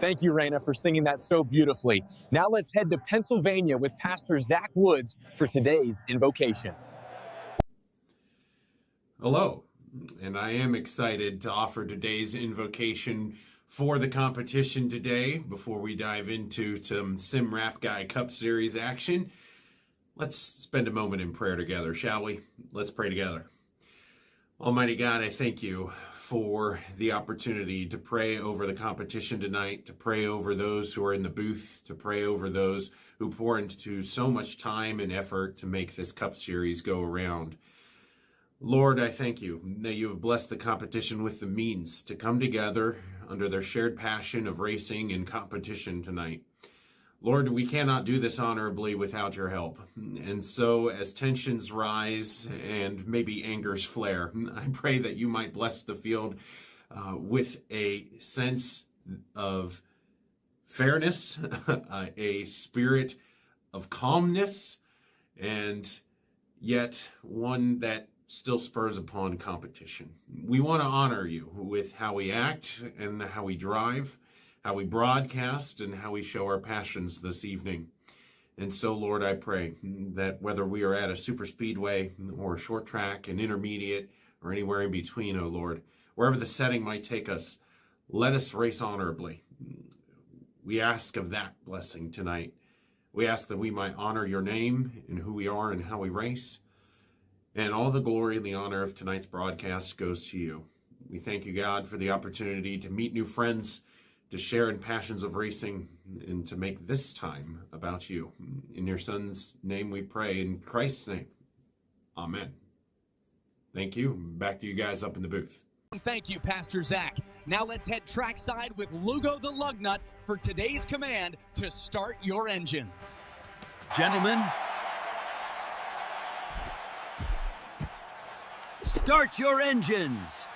Thank you, Raina, for singing that so beautifully. Now let's head to Pennsylvania with Pastor Zach Woods for today's invocation. Hello, and I am excited to offer today's invocation for the competition today. Before we dive into some Sim Rap Guy Cup Series action, let's spend a moment in prayer together, shall we? Let's pray together. Almighty God, I thank you for the opportunity to pray over the competition tonight, to pray over those who are in the booth, to pray over those who pour into so much time and effort to make this Cup Series go around. Lord, I thank you that you have blessed the competition with the means to come together under their shared passion of racing and competition tonight. Lord, we cannot do this honorably without your help. And so as tensions rise and maybe angers flare, I pray that you might bless the field with a sense of fairness, a spirit of calmness, and yet one that still spurs upon competition. We want to honor you with how we act and how we drive, how we broadcast, and how we show our passions this evening. And so, Lord, I pray that whether we are at a super speedway or a short track, an intermediate, or anywhere in between, oh Lord, wherever the setting might take us, let us race honorably. We ask of that blessing tonight. We ask that we might honor your name and who we are and how we race. And all the glory and the honor of tonight's broadcast goes to you. We thank you, God, for the opportunity to meet new friends, to share in passions of racing, and to make this time about you. In your Son's name we pray, in Christ's name. Amen. Thank you. Back to you guys up in the booth. Thank you, Pastor Zach. Now let's head trackside with Lugo the Lugnut for today's command to start your engines. Gentlemen, start your engines.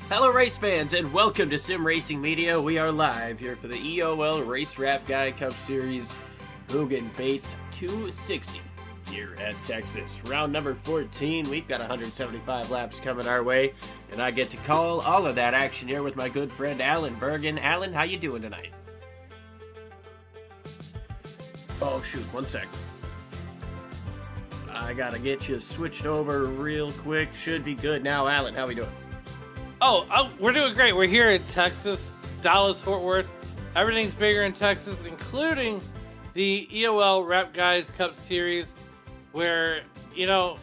Hello race fans and welcome to Sim Racing Media. We are live here for the EOL Race Rap Guy Cup Series Googan Bates 260 here at Texas. Round number 14, we've got 175 laps coming our way, and I get to call all of that action here with my good friend Alan Bergen. Alan, how you doing tonight? Oh shoot, one sec. I gotta get you switched over real quick. Should be good now. Alan, how we doing? Oh, we're doing great. We're here in Texas, Dallas, Fort Worth. Everything's bigger in Texas, including the EOL Rap Guys Cup Series, where, you know,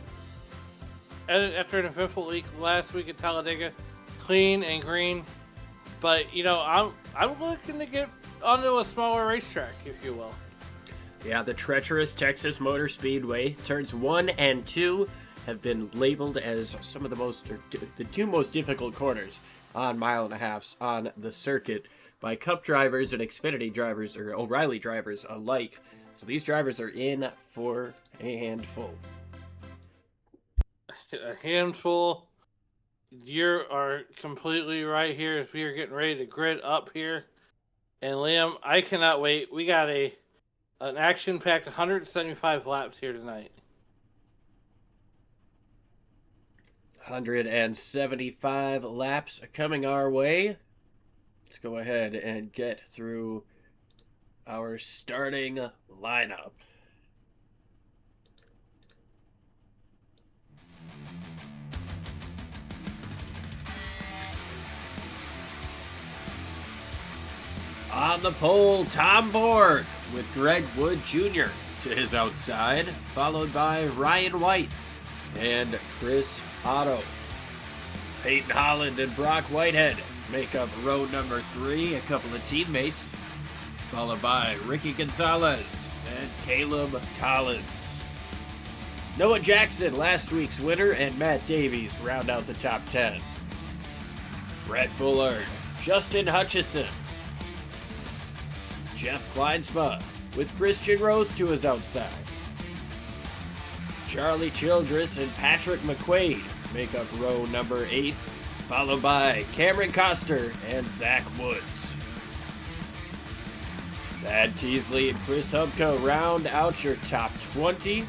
after an eventful week last week at Talladega, clean and green. But, you know, I'm looking to get onto a smaller racetrack, if you will. Yeah, the treacherous Texas Motor Speedway. Turns 1 and 2 have been labeled as some of the two most difficult corners on mile and a halves on the circuit by Cup drivers and Xfinity drivers or O'Reilly drivers alike. So these drivers are in for a handful. A handful. You are completely right here as we are getting ready to grid up here. And Liam, I cannot wait. We got an action-packed 175 laps here tonight. 175 laps coming our way. Let's go ahead and get through our starting lineup. On the pole, Tom Board with Greg Wood Jr. to his outside, followed by Ryan White and Chris Otto. Peyton Holland and Brock Whitehead make up row number 3, a couple of teammates, followed by Ricky Gonzalez and Caleb Collins. Noah Jackson, last week's winner, and Matt Davies round out the top 10. Brett Bullard, Justin Hutchison. Jeff Kleinsma with Christian Rose to his outside. Charlie Childress and Patrick McQuaid make up row number 8, followed by Cameron Coster and Zach Woods. Thad Teasley and Chris Hubka round out your top 20,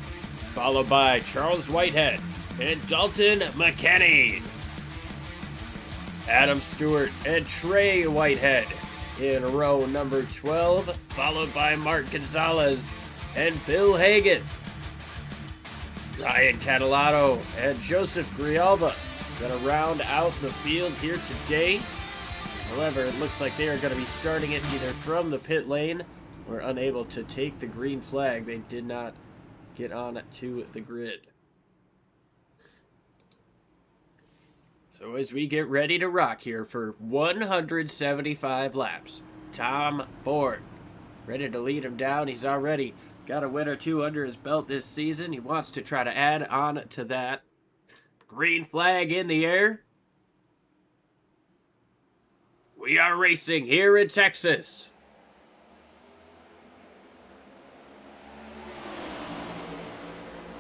followed by Charles Whitehead and Dalton McKenney. Adam Stewart and Trey Whitehead in row number 12, followed by Mark Gonzalez and Bill Hagan. Ryan Catalano and Joseph Grialva gonna round out the field here today. However, it looks like they are going to be starting it either from the pit lane or unable to take the green flag. They did not get on to the grid. So as we get ready to rock here for 175 laps, Tom Bourne ready to lead him down. He's already got a win or two under his belt this season. He wants to try to add on to that. Green flag in the air. We are racing here in Texas.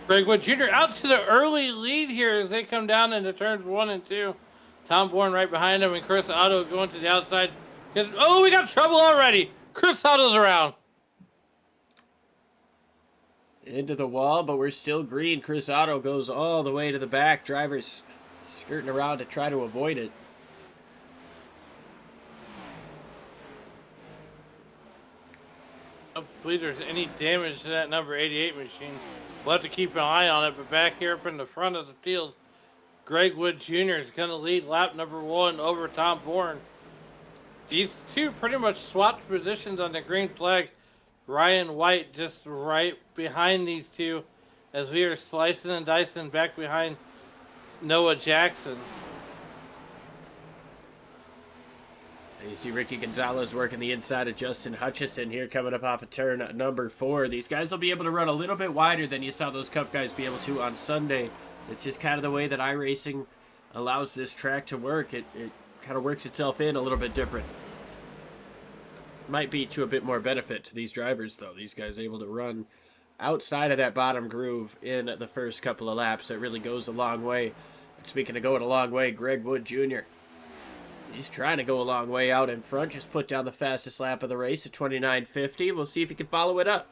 Greg Wood Jr. out to the early lead here as they come down into turns 1 and 2. Tom Bourne right behind him and Chris Otto going to the outside. Oh, we got trouble already. Chris Otto's around. Into the wall, but we're still green. Chris Otto goes all the way to the back. Drivers skirting around to try to avoid it. I don't believe there's any damage to that number 88 machine. We'll have to keep an eye on it, but back here up in the front of the field, Greg Wood Jr. is going to lead lap number 1 over Tom Bourne. These two pretty much swapped positions on the green flag. Ryan White just right behind these two as we are slicing and dicing back behind Noah Jackson. You see Ricky Gonzalez working the inside of Justin Hutchison here coming up off of turn number 4. These guys will be able to run a little bit wider than you saw those Cup guys be able to on Sunday. It's just kind of the way that iRacing allows this track to work. It kind of works itself in a little bit different. Might be to a bit more benefit to these drivers, though. These guys able to run outside of that bottom groove in the first couple of laps. That really goes a long way. And speaking of going a long way, Greg Wood Jr. He's trying to go a long way out in front. Just put down the fastest lap of the race at 29:50. We'll see if he can follow it up.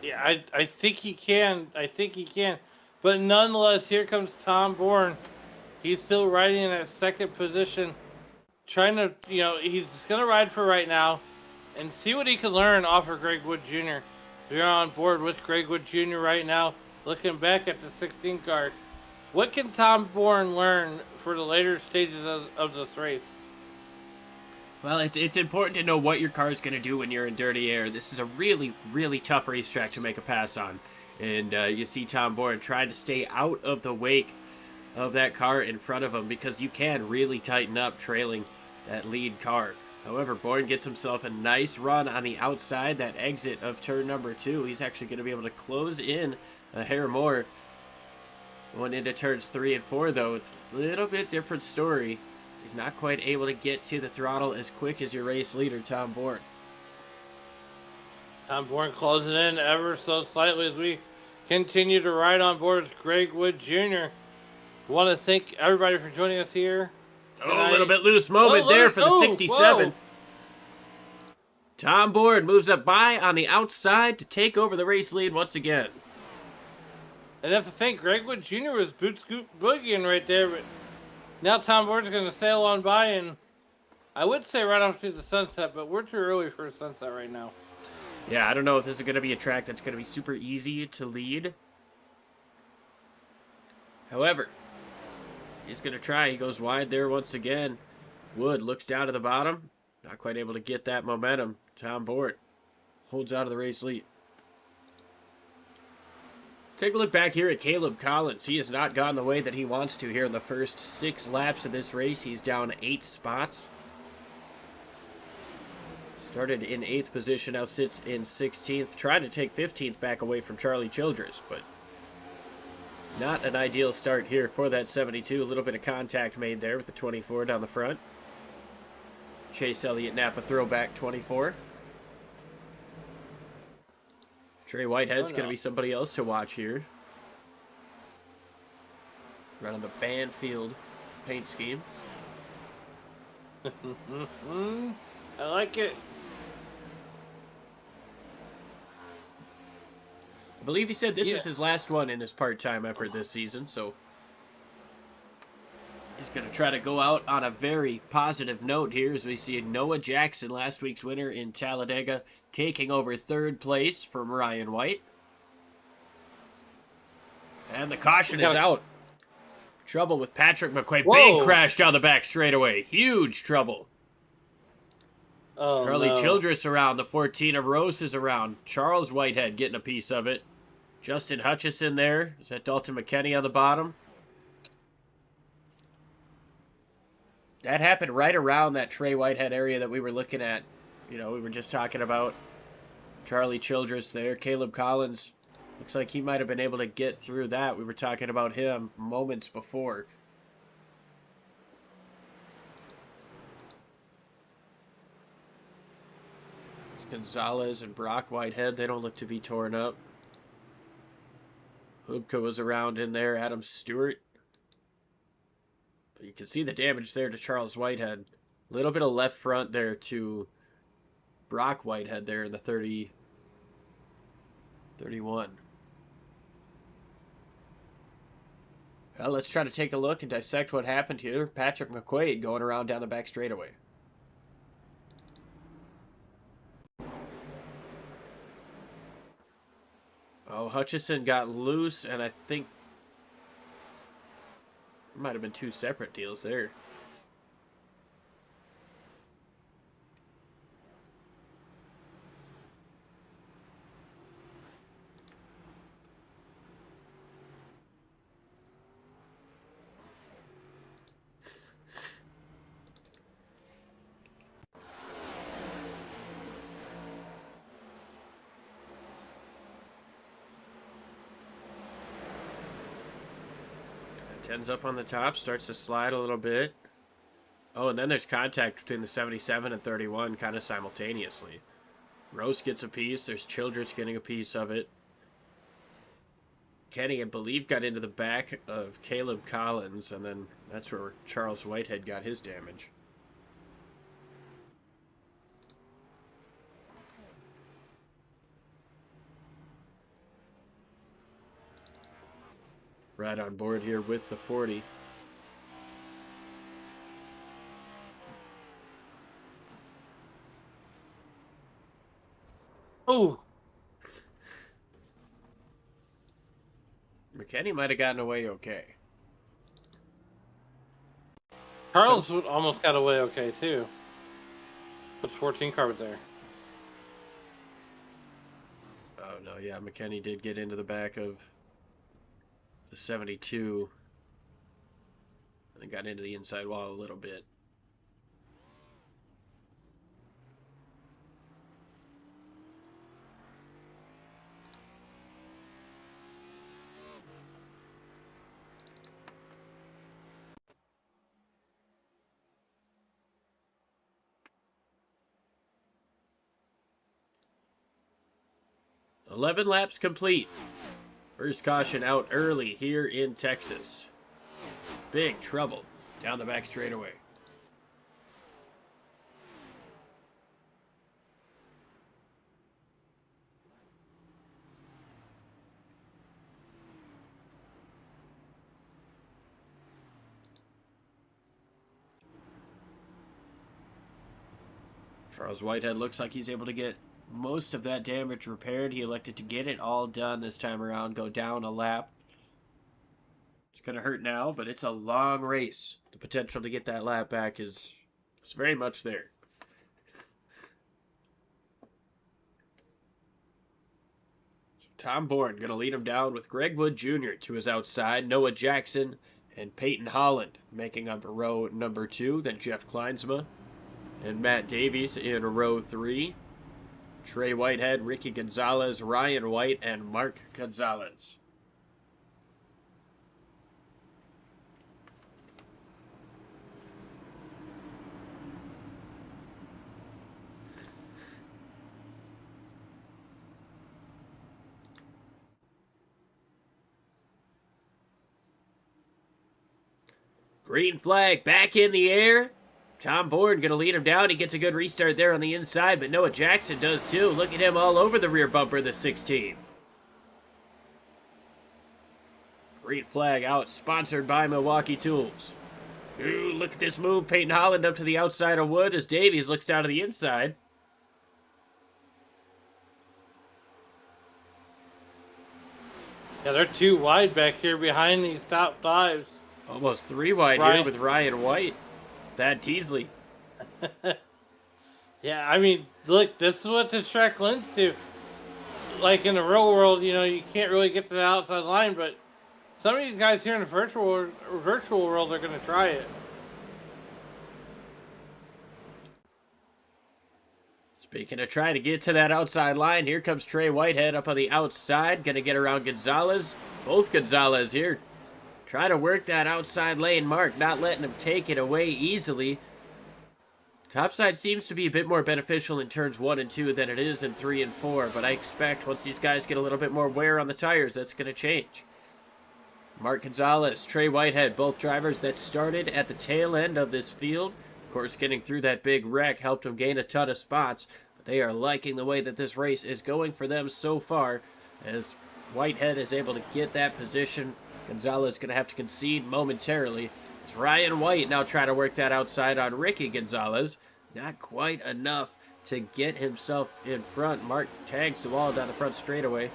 Yeah, I think he can. I think he can. But nonetheless, here comes Tom Bourne. He's still riding in that second position. Trying to, he's going to ride for right now and see what he can learn off of Greg Wood Jr. We're on board with Greg Wood Jr. right now, looking back at the 16 card. What can Tom Bourne learn for the later stages of this race? Well, it's important to know what your car is going to do when you're in dirty air. This is a really, really tough racetrack to make a pass on. And you see Tom Bourne trying to stay out of the wake of that car in front of him because you can really tighten up trailing that lead car. However, Bourne gets himself a nice run on the outside, that exit of turn number 2. He's actually going to be able to close in a hair more. Going into turns 3 and 4, though, it's a little bit different story. He's not quite able to get to the throttle as quick as your race leader, Tom Bourne. Tom Bourne closing in ever so slightly as we continue to ride on board with Greg Wood Jr. Want to thank everybody for joining us here. A little bit loose moment there for the 67. Whoa. Tom Bourne moves up by on the outside to take over the race lead once again. And that's the thing, Greg Wood Jr. was boot scoop boogieing right there, but now Tom Bourne's going to sail on by, and I would say right off to the sunset, but we're too early for a sunset right now. Yeah, I don't know if this is going to be a track that's going to be super easy to lead. However, he's going to try. He goes wide there once again. Wood looks down to the bottom. Not quite able to get that momentum. Tom Bourne holds out of the race lead. Take a look back here at Caleb Collins. He has not gone the way that he wants to here in the first 6 laps of this race. He's down 8 spots. Started in 8th position, now sits in 16th. Tried to take 15th back away from Charlie Childress, but Not an ideal start here for that 72. A little bit of contact made there with the 24 down the front. Chase Elliott Napa throwback 24. Trey Whitehead's going to be somebody else to watch here. Running the Banfield paint scheme. I like it. I believe he said this is his last one in his part-time effort this season, so he's going to try to go out on a very positive note here as we see Noah Jackson, last week's winner in Talladega, taking over third place from Ryan White. And the caution is out. Trouble with Patrick McQuaid. Whoa. Big crash down the back straightaway. Huge trouble. Oh, Charlie no. Childress around. The 14 of Rose is around. Charles Whitehead getting a piece of it. Justin Hutchison there. Is that Dalton McKinney on the bottom? That happened right around that Trey Whitehead area that we were looking at. You know, we were just talking about Charlie Childress there. Caleb Collins. Looks like he might have been able to get through that. We were talking about him moments before. Gonzalez and Brock Whitehead, they don't look to be torn up. Hubka was around in there. Adam Stewart. But you can see the damage there to Charles Whitehead. A little bit of left front there to Brock Whitehead there in the 31. Well, let's try to take a look and dissect what happened here. Patrick McQuaid going around down the back straightaway. Oh, Hutchison got loose, and I think it might have been two separate deals there. Ends up on the top, starts to slide a little bit. Oh, and then there's contact between the 77 and 31 kind of simultaneously. Rose gets a piece. There's Childress getting a piece of it. Kenny, I believe, got into the back of Caleb Collins, and then that's where Charles Whitehead got his damage. Right on board here with the 40. Oh, McKinney might have gotten away okay. Charles almost got away okay, too. Puts 14 carbon there. Oh, no, yeah, McKinney did get into the back of the 72. And then got into the inside wall a little bit. "11 laps complete. First caution out early here in Texas. Big trouble down the back straightaway. Charles Whitehead looks like he's able to get most of that damage repaired. He elected to get it all done this time around, go down a lap. It's going to hurt now, but it's a long race. The potential to get that lap back is very much there. So Tom Bourne going to lead him down with Greg Wood Jr. to his outside, Noah Jackson and Peyton Holland making up row number 2, then Jeff Kleinsma and Matt Davies in row 3. Trey Whitehead, Ricky Gonzalez, Ryan White, and Mark Gonzalez. Green flag back in the air. Tom Bourne going to lead him down. He gets a good restart there on the inside, but Noah Jackson does too. Look at him all over the rear bumper of the 16. Green flag out, sponsored by Milwaukee Tools. Ooh, look at this move. Peyton Holland up to the outside of Wood as Davies looks down to the inside. Yeah, they're too wide back here behind these top fives. Almost 3 wide here with Ryan White. Thad Teasley. Yeah, I mean, look, this is what the track lends to. Like in the real world, you know, you can't really get to the outside line, but some of these guys here in the virtual world are going to try it. Speaking of trying to get to that outside line, here comes Trey Whitehead up on the outside. Going to get around Gonzalez. Both Gonzalez here. Trying to work that outside lane mark, not letting him take it away easily. Topside seems to be a bit more beneficial in turns 1 and 2 than it is in 3 and 4, but I expect once these guys get a little bit more wear on the tires, that's going to change. Mark Gonzalez, Trey Whitehead, both drivers that started at the tail end of this field. Of course, getting through that big wreck helped them gain a ton of spots, but they are liking the way that this race is going for them so far, as Whitehead is able to get that position. Gonzalez going to have to concede momentarily. As Ryan White now trying to work that outside on Ricky Gonzalez. Not quite enough to get himself in front. Mark tags the wall down the front straightaway.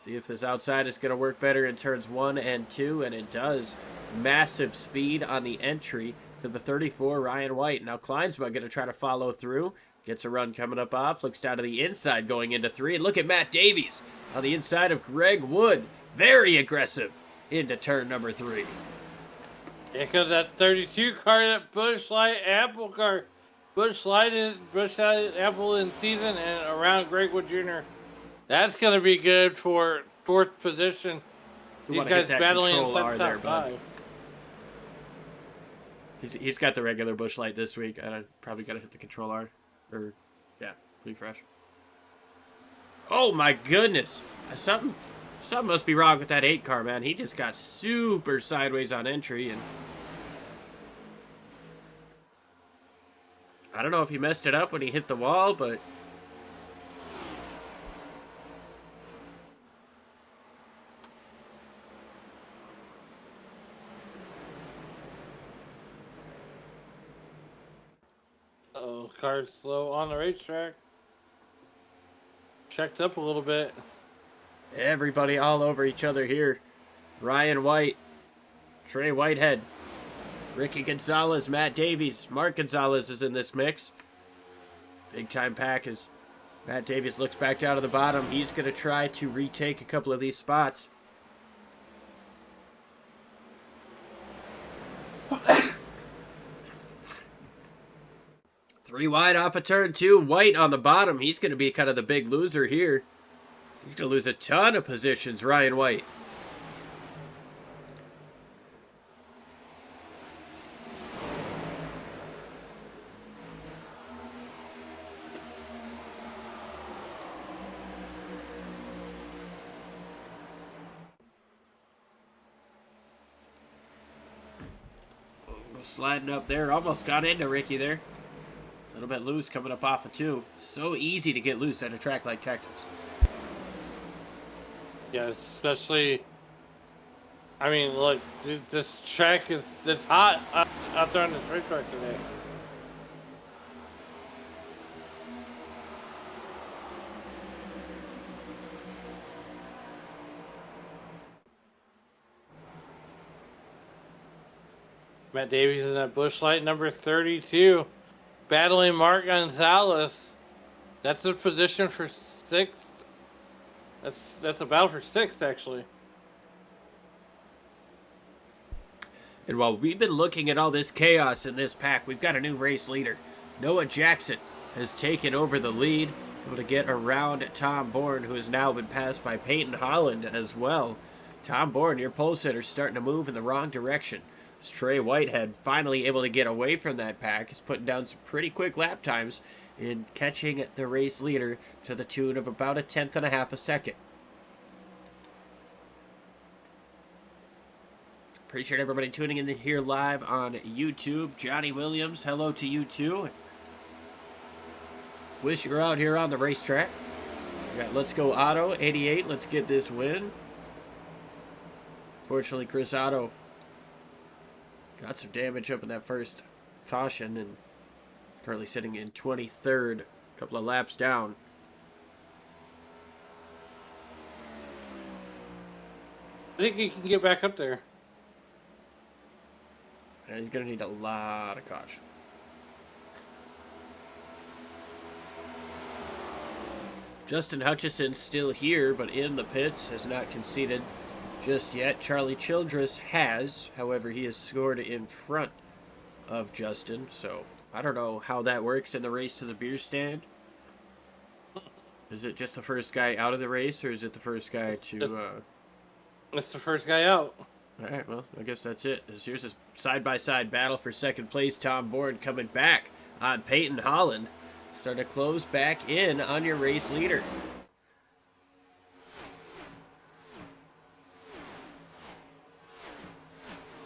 See if this outside is going to work better in turns 1 and 2, and it does. Massive speed on the entry for the 34, Ryan White. Now Kleinsma going to try to follow through. Gets a run coming up off. Looks down to the inside going into 3. And look at Matt Davies on the inside of Greg Wood. Very aggressive into turn number 3. Here comes that 32 car, that Busch Light Apple car. Busch Light Apple in season and around Greg Wood Jr. That's going to be good for 4th position. These guys battling in top 5. He's got the regular Busch Light this week, and I probably got to hit the Control R. Or, yeah, refresh. Oh my goodness. Something must be wrong with that 8 car, man. He just got super sideways on entry, and I don't know if he messed it up when he hit the wall, but oh, car's slow on the racetrack. Checked up a little bit. everybody all over each other here. Ryan White, Trey Whitehead, Ricky Gonzalez, Matt Davies, Mark Gonzalez is in this mix. Big time pack as Matt Davies looks back down to the bottom. He's going to try to retake a couple of these spots. Three wide off of turn 2. White on the bottom. He's going to be kind of the big loser here. He's going to lose a ton of positions, Ryan White. Sliding up there. Almost got into Ricky there. A little bit loose coming up off of 2. So easy to get loose at a track like Texas. Yeah, especially, I mean, look, this track it's hot out there on the racetrack today. Matt Davies in that Busch Light number 32, battling Mark Gonzalez. That's a position for 6th. That's a battle for 6th, actually. And while we've been looking at all this chaos in this pack, we've got a new race leader. Noah Jackson has taken over the lead, able to get around Tom Bourne, who has now been passed by Peyton Holland as well. Tom Bourne, your pole sitter, starting to move in the wrong direction. As Trey Whitehead finally able to get away from that pack, is putting down some pretty quick lap times in catching the race leader to the tune of about 1/10 of a second. Appreciate everybody tuning in here live on YouTube. Johnny Williams, hello to you too. Wish you were out here on the racetrack. We got Let's Go Otto, 88. Let's get this win. Fortunately, Chris Otto got some damage up in that first caution and currently sitting in 23rd, a couple of laps down. I think he can get back up there. And he's going to need a lot of caution. Justin Hutchison still here, but in the pits, has not conceded just yet. Charlie Childress has. However, he has scored in front of Justin, so I don't know how that works in the race to the beer stand. Is it just the first guy out of the race, or is it the first guy to... It's the first guy out. All right, well, I guess that's it. Here's a side-by-side battle for second place. Tom Bourne coming back on Peyton Holland. Start to close back in on your race leader.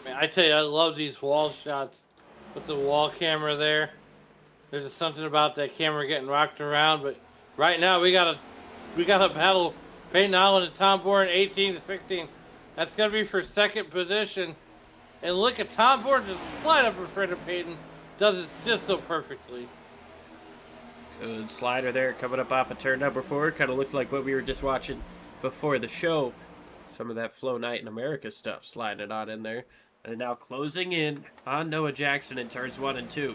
Man, I tell you, I love these wall shots with the wall camera there. There's just something about that camera getting rocked around, but right now we got a battle. Peyton Holland and Tom Bourne, 18-16. That's gonna be for second position. And look at Tom Bourne just slide up in front of Peyton. Does it just so perfectly. Good slider there coming up off of turn number 4. Kind of looks like what we were just watching before the show. Some of that Flow Night in America stuff sliding it on in there. And now closing in on Noah Jackson in turns 1 and 2.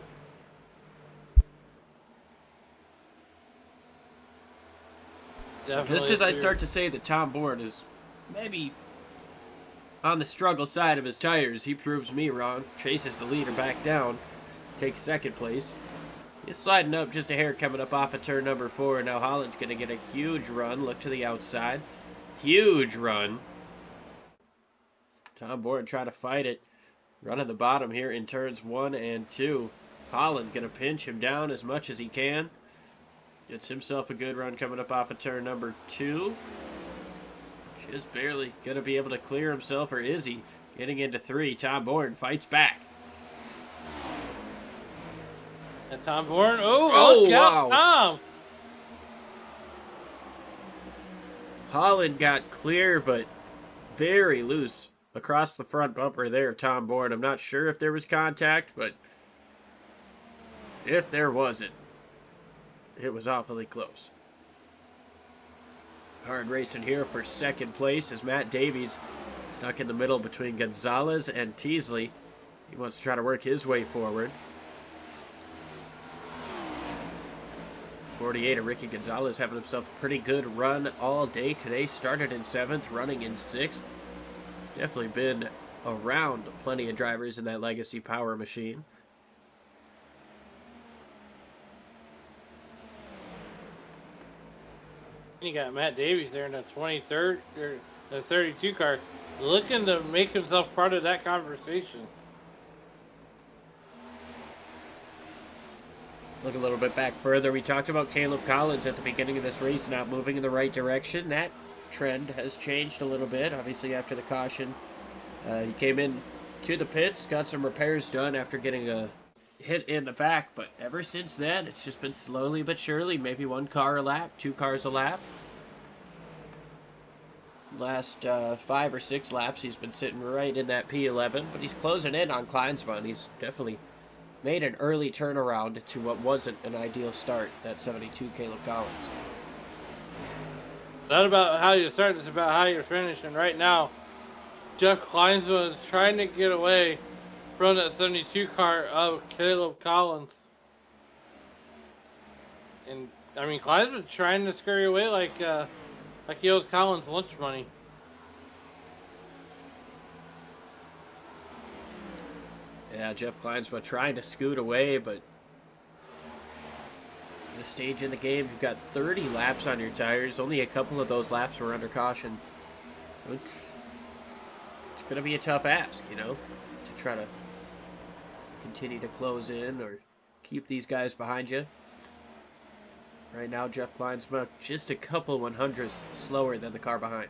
So just as I start to say that Tom Bourne is maybe on the struggle side of his tires, he proves me wrong. Chases the leader back down. Takes second place. He's sliding up just a hair coming up off of turn number 4. Now Holland's going to get a huge run. Look to the outside. Huge run. Tom Bourne trying to fight it. Running the bottom here in turns 1 and 2. Holland going to pinch him down as much as he can. Gets himself a good run coming up off of turn number 2. Just barely going to be able to clear himself, or is he? Getting into 3. Tom Bourne fights back. And Tom Bourne, look out, Tom! Holland got clear, but very loose across the front bumper there, Tom Bourne. I'm not sure if there was contact, but if there wasn't, it was awfully close. Hard racing here for second place as Matt Davies stuck in the middle between Gonzalez and Teasley. He wants to try to work his way forward. 48 of Ricky Gonzalez having himself a pretty good run all day today. Started in 7th, running in 6th. He's definitely been around plenty of drivers in that legacy power machine. You got Matt Davies there in the 23rd, or the 32 car, looking to make himself part of that conversation. Look a little bit back further. We talked about Caleb Collins at the beginning of this race not moving in the right direction. That trend has changed a little bit, obviously after the caution. He came in to the pits, got some repairs done after getting a hit in the back, but ever since then, it's just been slowly but surely, maybe 1 car a lap, 2 cars a lap. Last 5 or 6 laps, he's been sitting right in that P11, but he's closing in on Kleinsma. He's definitely made an early turnaround to what wasn't an ideal start, that 72 Caleb Collins. It's not about how you start, it's about how you're finishing. Right now, Jeff Kleinsma is trying to get away from that 72 car of Caleb Collins. And, I mean, Kleinsma's trying to scurry away like he owes Collins lunch money. Yeah, Jeff Kleinsma trying to scoot away, but this stage in the game, you've got 30 laps on your tires. Only a couple of those laps were under caution. So it's going to be a tough ask, you know, to try to continue to close in or keep these guys behind you. Right now, Jeff Kleinsma just a couple 100ths slower than the car behind.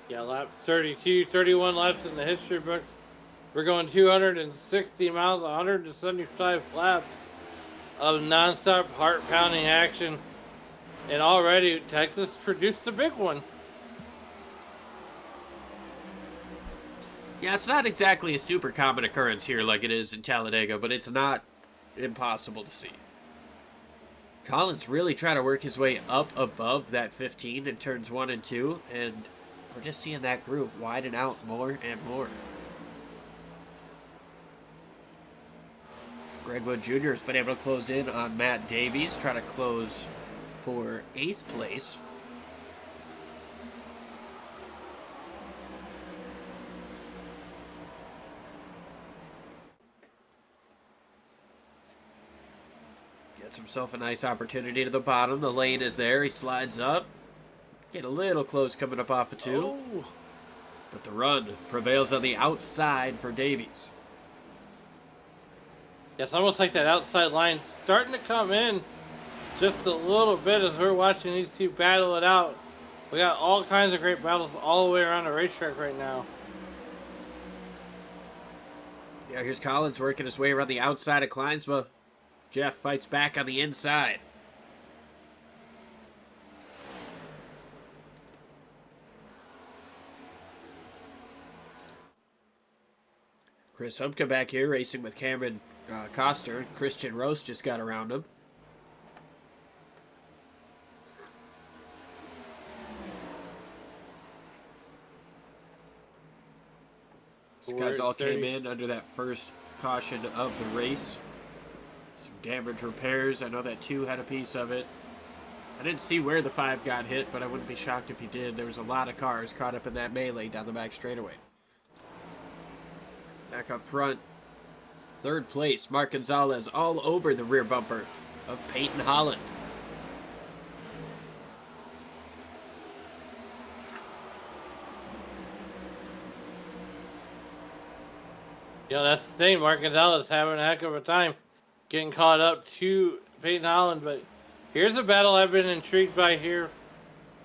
Yeah, lap 32, 31 laps in the history books. We're going 260 miles, 175 laps of nonstop heart-pounding action. And already Texas produced a big one. Yeah, it's not exactly a super common occurrence here like it is in Talladega, but it's not impossible to see. Collins really trying to work his way up above that 15 in turns 1 and 2, and we're just seeing that groove widen out more and more. Greg Wood Jr. has been able to close in on Matt Davies, trying to close for 8th place. Gets himself a nice opportunity to the bottom. The lane is there. He slides up. Get a little close coming up off of 2. Oh. But the run prevails on the outside for Davies. It's almost like that outside line starting to come in just a little bit as we're watching these two battle it out. We got all kinds of great battles all the way around the racetrack right now. Yeah, here's Collins working his way around the outside of Kleinsma. Jeff fights back on the inside. Chris Humka back here racing with Cameron Coster. Christian Roast just got around him. These guys all came in under that first caution of the race. Some damage repairs. I know that 2 had a piece of it. I didn't see where the 5 got hit, but I wouldn't be shocked if he did. There was a lot of cars caught up in that melee down the back straightaway. Back up front, 3rd place, Mark Gonzalez all over the rear bumper of Peyton Holland. Yeah, that's the thing. Mark Gonzalez having a heck of a time getting caught up to Peyton Holland. But here's a battle I've been intrigued by here,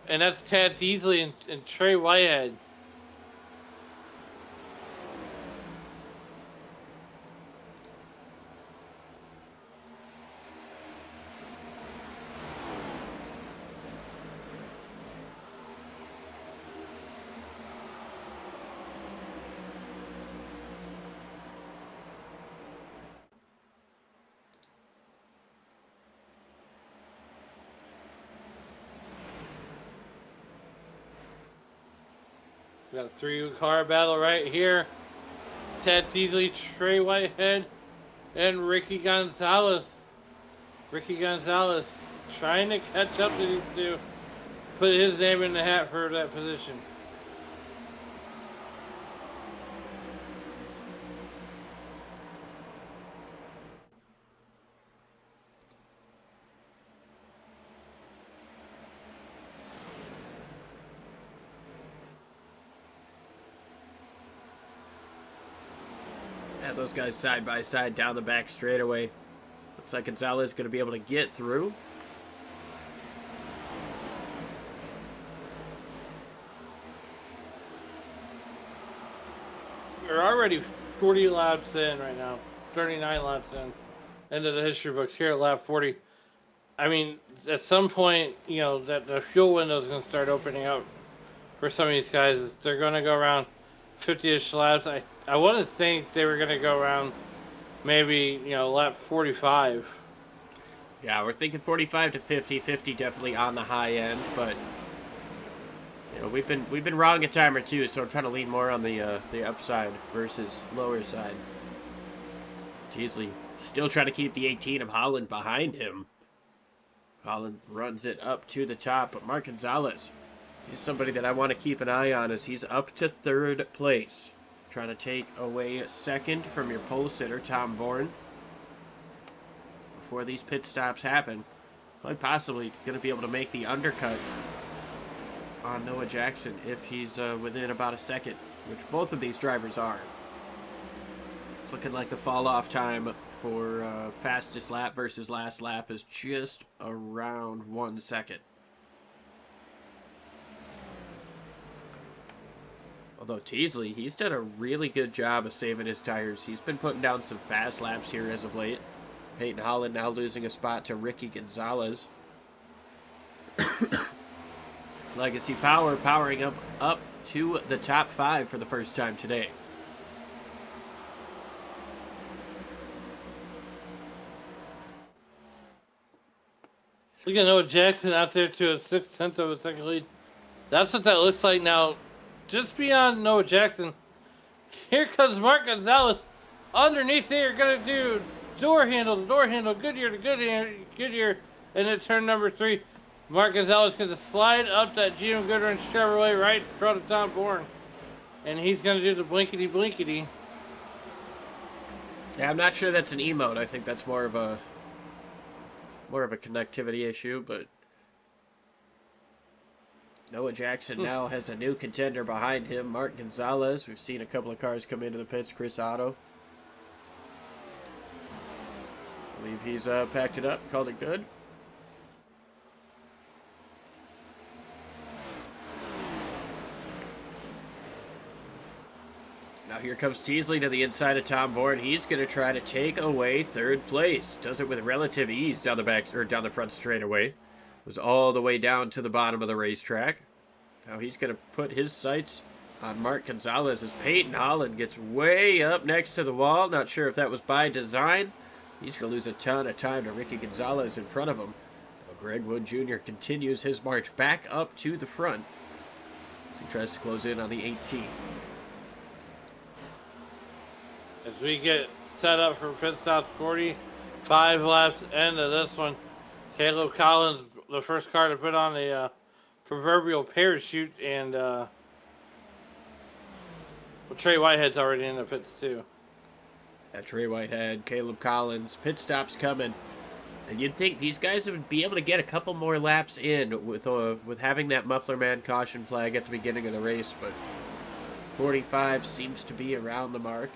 and that's Tad Teasley and Trey Whitehead. We got a 3-car battle right here. Ted Teasley, Trey Whitehead, and Ricky Gonzalez. Ricky Gonzalez trying to catch up to these two. Put his name in the hat for that position. Those guys side by side down the back straightaway. Looks like Gonzalez is going to be able to get through. We're already 40 laps in right now. 39 laps in. Into the history books here at lap 40. I mean, at some point, you know, that the fuel window is going to start opening up for some of these guys. They're going to go around 50-ish laps. I want to think they were going to go around maybe, you know, lap 45. Yeah, we're thinking 45 to 50. 50 definitely on the high end, but you know, we've been wrong a time or two, so I'm trying to lean more on the upside versus lower side. Teasley still trying to keep the 18 of Holland behind him. Holland runs it up to the top, but Mark Gonzalez, he's somebody that I want to keep an eye on as he's up to 3rd place. Trying to take away 2nd from your pole sitter, Tom Bourne. Before these pit stops happen, quite possibly going to be able to make the undercut on Noah Jackson if he's within about a second, which both of these drivers are. It's looking like the fall-off time for fastest lap versus last lap is just around 1 second. Although Teasley, he's done a really good job of saving his tires. He's been putting down some fast laps here as of late. Peyton Holland now losing a spot to Ricky Gonzalez. Legacy Power powering up to the top 5 for the first time today. We got Noah Jackson out there to a 6/10 of a second lead. That's what that looks like now. Just beyond Noah Jackson, here comes Mark Gonzalez. Underneath there, gonna do door handle, Goodyear to Goodyear, and at turn number 3, Mark Gonzalez gonna slide up that GM Goodwrench Chevrolet right in front of Tom Bourne, and he's gonna do the blinkety blinkety. Yeah, I'm not sure that's an emote. I think that's more of a connectivity issue, but Noah Jackson now has a new contender behind him, Mark Gonzalez. We've seen a couple of cars come into the pits. Chris Otto. I believe he's packed it up, called it good. Now here comes Teasley to the inside of Tom Bourne. He's going to try to take away third place. Does it with relative ease down the front straightaway. Was all the way down to the bottom of the racetrack. Now he's going to put his sights on Mark Gonzalez as Peyton Holland gets way up next to the wall. Not sure if that was by design. He's going to lose a ton of time to Ricky Gonzalez in front of him. Now Greg Wood Jr. continues his march back up to the front as he tries to close in on the 18. As we get set up for pit stop 45 laps into this one, Caleb Collins, the first car to put on a proverbial parachute, and Trey Whitehead's already in the pits too. Yeah, Trey Whitehead, Caleb Collins, pit stops coming. And you'd think these guys would be able to get a couple more laps in with having that muffler man caution flag at the beginning of the race, but 45 seems to be around the mark.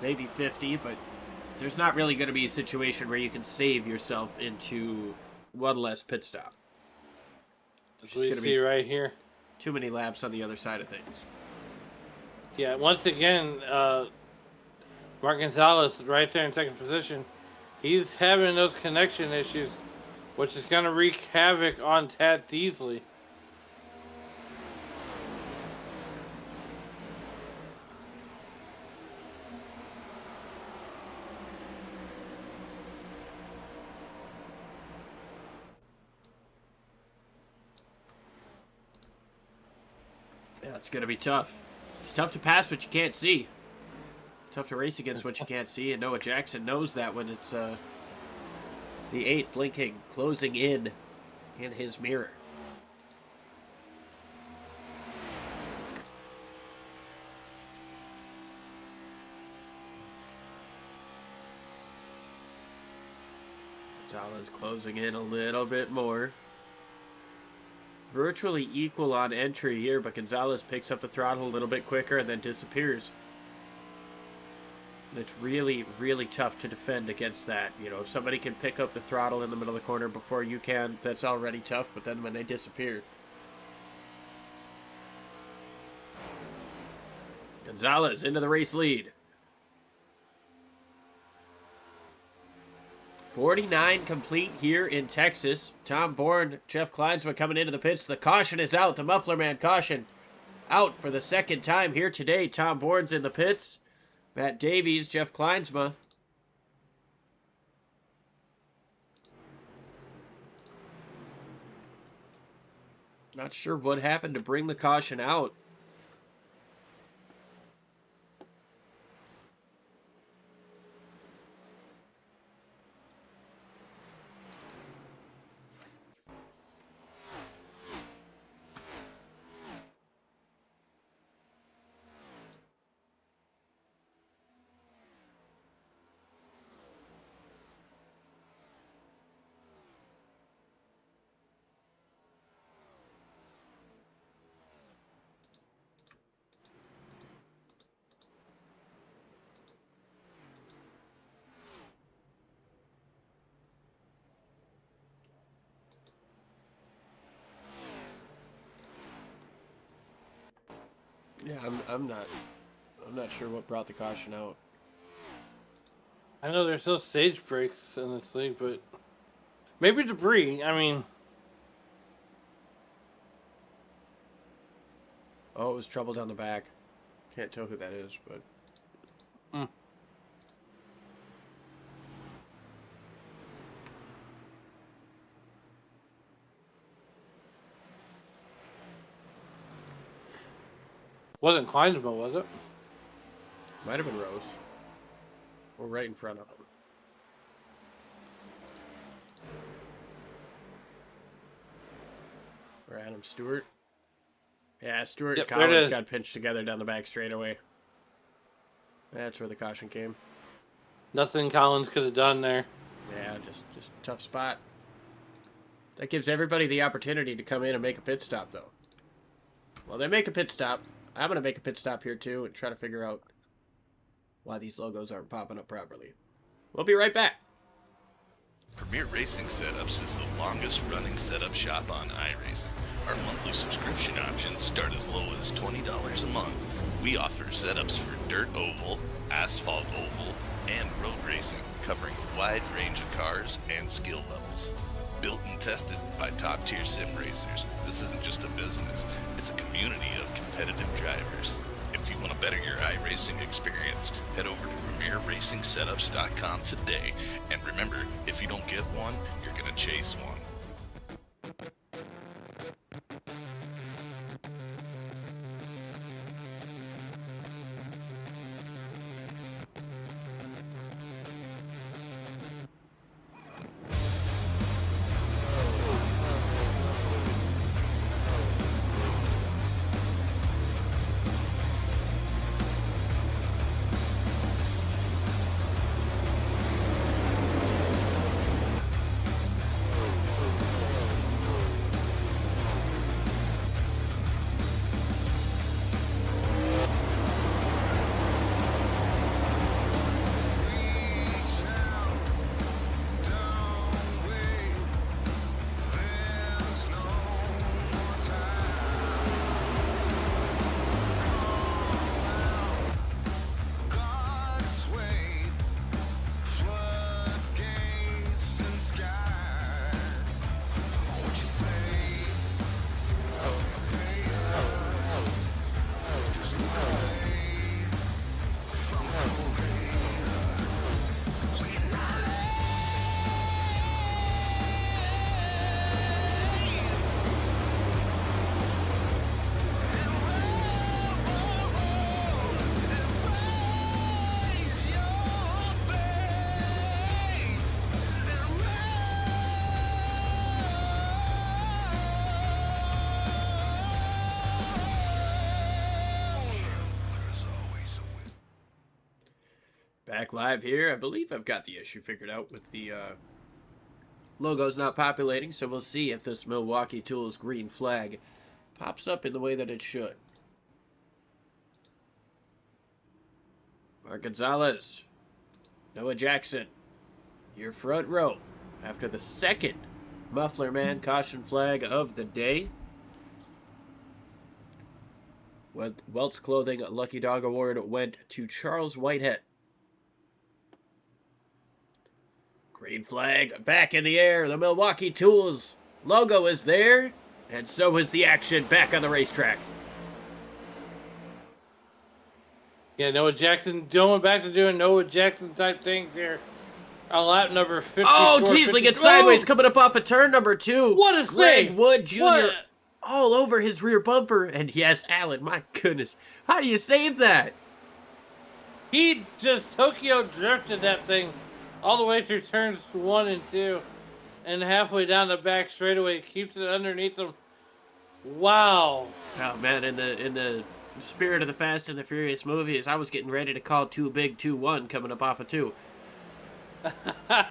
Maybe 50, but there's not really going to be a situation where you can save yourself into one less pit stop. As we see right here. Too many laps on the other side of things. Yeah, once again, Mark Gonzalez right there in second position. He's having those connection issues, which is going to wreak havoc on Tad Teasley. Yeah, it's going to be tough. It's tough to pass what you can't see. Tough to race against what you can't see, and Noah Jackson knows that when it's the 8 blinking, closing in his mirror. Gonzalez closing in a little bit more. Virtually equal on entry here, but Gonzalez picks up the throttle a little bit quicker and then disappears. And it's really, really tough to defend against that. You know, if somebody can pick up the throttle in the middle of the corner before you can, that's already tough, but then when they disappear. Gonzalez into the race lead. 49 complete here in Texas. Tom Bourne, Jeff Kleinsma coming into the pits. The caution is out. The muffler man caution out for the second time here today. Tom Bourne's in the pits. Matt Davies, Jeff Kleinsma. Not sure what happened to bring the caution out. I'm not sure what brought the caution out. I know there's no stage breaks in this league, but maybe debris. I mean, oh, it was trouble down the back. Can't tell who that is, but. wasn't Kleinsville, was it? Might have been Rose. Or right in front of him. Or Adam Stewart. Yeah, Stewart Yep, and there it Collins is. got pinched together down the back straightaway. That's where the caution came. Nothing Collins could have done there. Yeah, just tough spot. That gives everybody the opportunity to come in and make a pit stop, though. Well, they make a pit stop. I'm going to make a pit stop here, too, and try to figure out why these logos aren't popping up properly. We'll be right back. Premier Racing Setups is the longest running setup shop on iRacing. Our monthly subscription options start as low as $20 a month. We offer setups for dirt oval, asphalt oval, and road racing, covering a wide range of cars and skill levels. Built and tested by top-tier sim racers, this isn't just a business, it's a community of competitive drivers. If you want to better your iRacing experience, head over to PremierRacingSetups.com today. And remember, if you don't get one, you're going to chase one. Back live here. I believe I've got the issue figured out with the logos not populating, so we'll see if this Milwaukee Tools green flag pops up in the way that it should. Mark Gonzalez, Noah Jackson, your front row after the second Muffler Man caution flag of the day. Welts Clothing Lucky Dog Award went to Charles Whitehead. Green flag back in the air. The Milwaukee Tools logo is there, and so is the action back on the racetrack. Yeah, Noah Jackson going back to doing Noah Jackson type things here. On lap number 50. Oh, Teasley gets sideways coming up off of turn number 2. What a Greg save! Wood Jr. What? all over his rear bumper. And yes, Alan, my goodness. How do you save that? He just Tokyo drifted that thing all the way through turns 1 and 2. And halfway down the back straightaway, keeps it underneath him. Wow. Oh, man, in the spirit of the Fast and the Furious movies, I was getting ready to call Too Big 2-1 coming up off of 2. I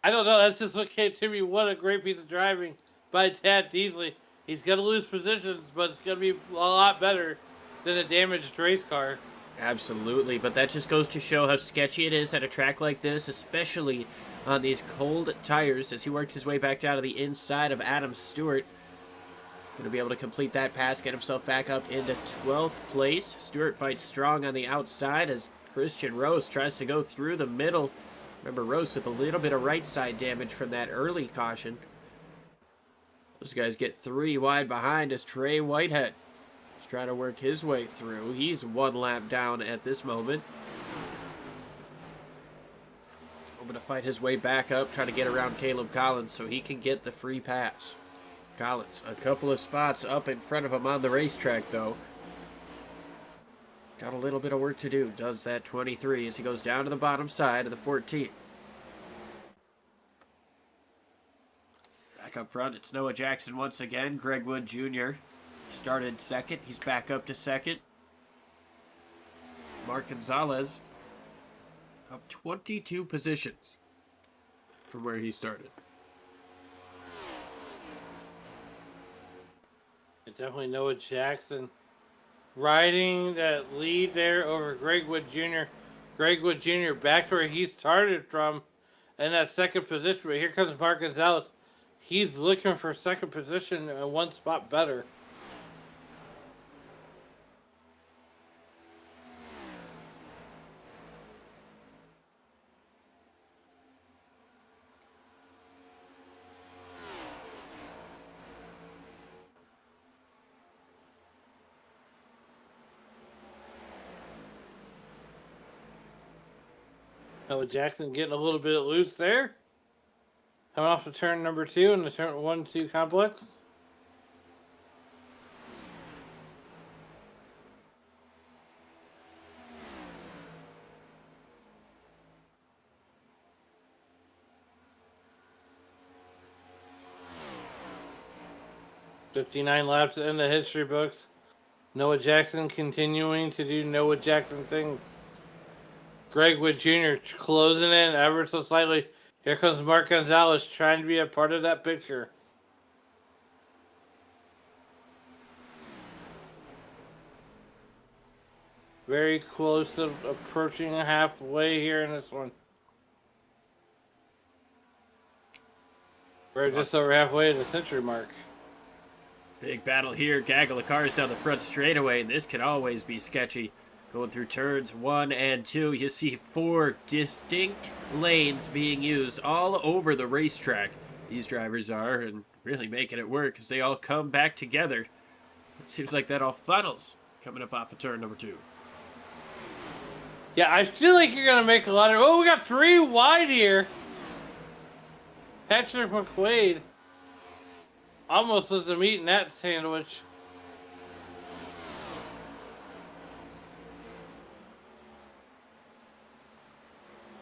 don't know. That's just what came to me. What a great piece of driving by Tad Teasley. He's going to lose positions, but it's going to be a lot better than a damaged race car. Absolutely, but that just goes to show how sketchy it is at a track like this, especially on these cold tires as he works his way back down to the inside of Adam Stewart. Going to be able to complete that pass, get himself back up into 12th place. Stewart fights strong on the outside as Christian Rose tries to go through the middle. Remember, Rose with a little bit of right side damage from that early caution. Those guys get 3 wide behind as Trey Whitehead is trying to work his way through. He's 1 lap down at this moment. Hoping to fight his way back up, trying to get around Caleb Collins so he can get the free pass. Collins, a couple of spots up in front of him on the racetrack, though. Got a little bit of work to do. Does that 23 as he goes down to the bottom side of the 14. Back up front, it's Noah Jackson once again. Greg Wood Jr. started second. He's back up to second. Mark Gonzalez up 22 positions from where he started. Definitely Noah Jackson riding that lead there over Greg Wood Jr. Greg Wood Jr. back to where he started from in that second position. But here comes Mark Gonzalez. He's looking for second position and 1 spot better. Noah Jackson getting a little bit loose there. Coming off the turn number 2 in the turn 1-2 complex. "59 laps in the history books. Noah Jackson continuing to do Noah Jackson things. Greg Wood Jr. closing in ever so slightly. Here comes Mark Gonzalez trying to be a part of that picture. Very close to approaching halfway here in this one. We're just over halfway to the century mark. Big battle here. Gaggle of cars down the front straightaway, and this can always be sketchy. Going through turns 1 and 2, you see 4 distinct lanes being used all over the racetrack. These drivers are, and really making it work as they all come back together. It seems like that all funnels coming up off of turn number 2. Yeah, I feel like you're going to make a lot of... Oh, we got 3 wide here. Patrick McQuaid almost was the meat in that sandwich.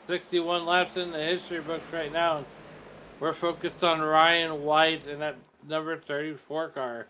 "61 laps in the history books right now. We're focused on Ryan White and that number 34 car.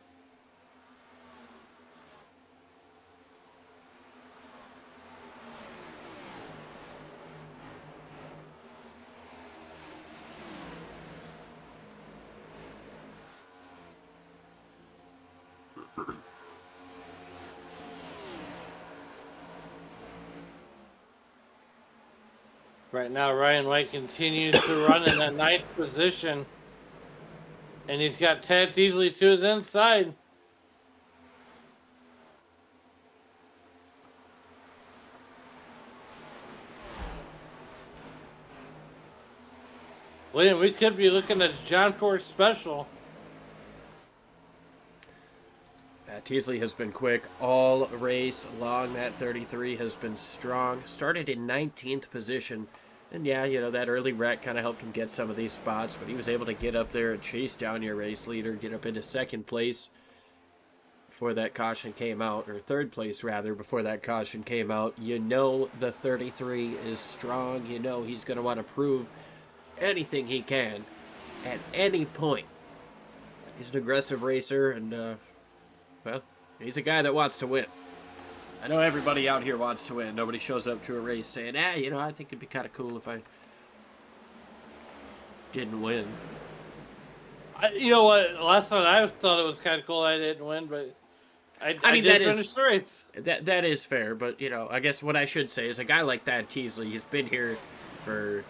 Right now, Ryan White continues to run in that 9th position. And he's got Tad Teasley to his inside. William, we could be looking at John Ford special. Teasley has been quick all race long. That 33 has been strong. Started in 19th position. And yeah, you know, that early wreck kind of helped him get some of these spots, but he was able to get up there and chase down your race leader, get up into 2nd place before that caution came out, or 3rd place rather, before that caution came out. You know the 33 is strong. You know he's going to want to prove anything he can at any point. He's an aggressive racer, and well, he's a guy that wants to win. I know everybody out here wants to win. Nobody shows up to a race saying, you know, I think it'd be kind of cool if I didn't win. You know what? Last time I thought it was kind of cool I didn't win, but I mean, did finish the race. That is fair, but, you know, I guess what I should say is a guy like that, Teasley, he's been here for,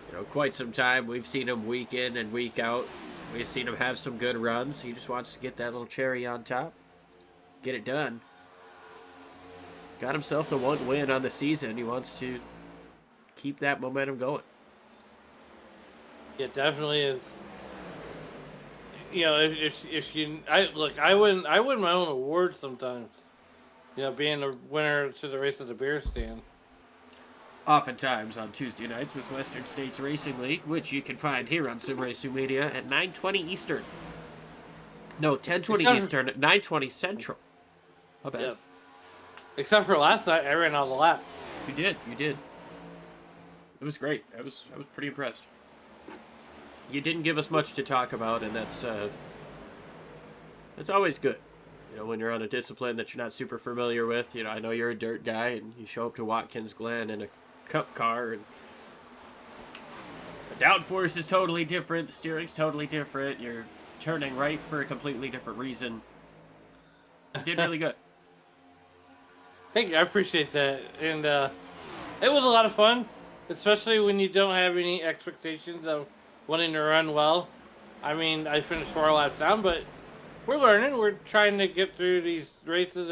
you know, quite some time. We've seen him week in and week out. We've seen him have some good runs. He just wants to get that little cherry on top. Get it done. Got himself the one win on the season. He wants to keep that momentum going. It definitely is. You know, if you, I win my own awards sometimes. You know, being a winner to the race at the beer stand. Oftentimes on Tuesday nights with Western States Racing League, which you can find here on Sim Racing Media at 9:20 Eastern. No, 10:20 Eastern at 9:20 Central. How bad? Yeah. Except for last night, I ran all the laps. You did. It was great. I was pretty impressed. You didn't give us much to talk about, and that's always good. You know, when you're on a discipline that you're not super familiar with. You know, I know you're a dirt guy, and you show up to Watkins Glen in a cup car, and the downforce is totally different, the steering's totally different, you're turning right for a completely different reason. You did really good. Thank you, I appreciate that. And it was a lot of fun, especially when you don't have any expectations of wanting to run well. I mean, I finished 4 laps down, but we're learning. We're trying to get through these races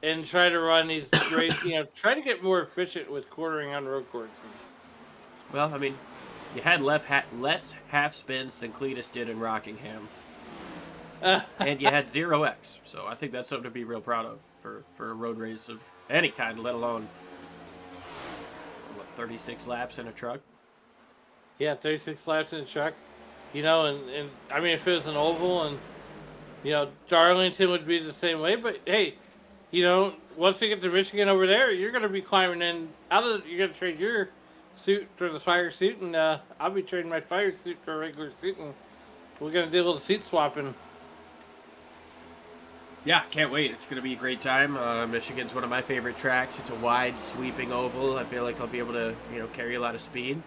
and try to run these races, you know, try to get more efficient with quartering on road courses. Well, I mean, you had less half spins than Cletus did in Rockingham. And you had 0x, so I think that's something to be real proud of for a road race of any kind, let alone, 36 laps in a truck? Yeah, 36 laps in a truck. You know, and I mean, if it was an oval and, you know, Darlington would be the same way, but hey, you know, once you get to Michigan over there, you're going to be climbing in you're going to trade your suit for the fire suit, and I'll be trading my fire suit for a regular suit, and we're going to do a little seat swapping. Yeah, can't wait. It's going to be a great time. Michigan's one of my favorite tracks. It's a wide, sweeping oval. I feel like I'll be able to, you know, carry a lot of speed.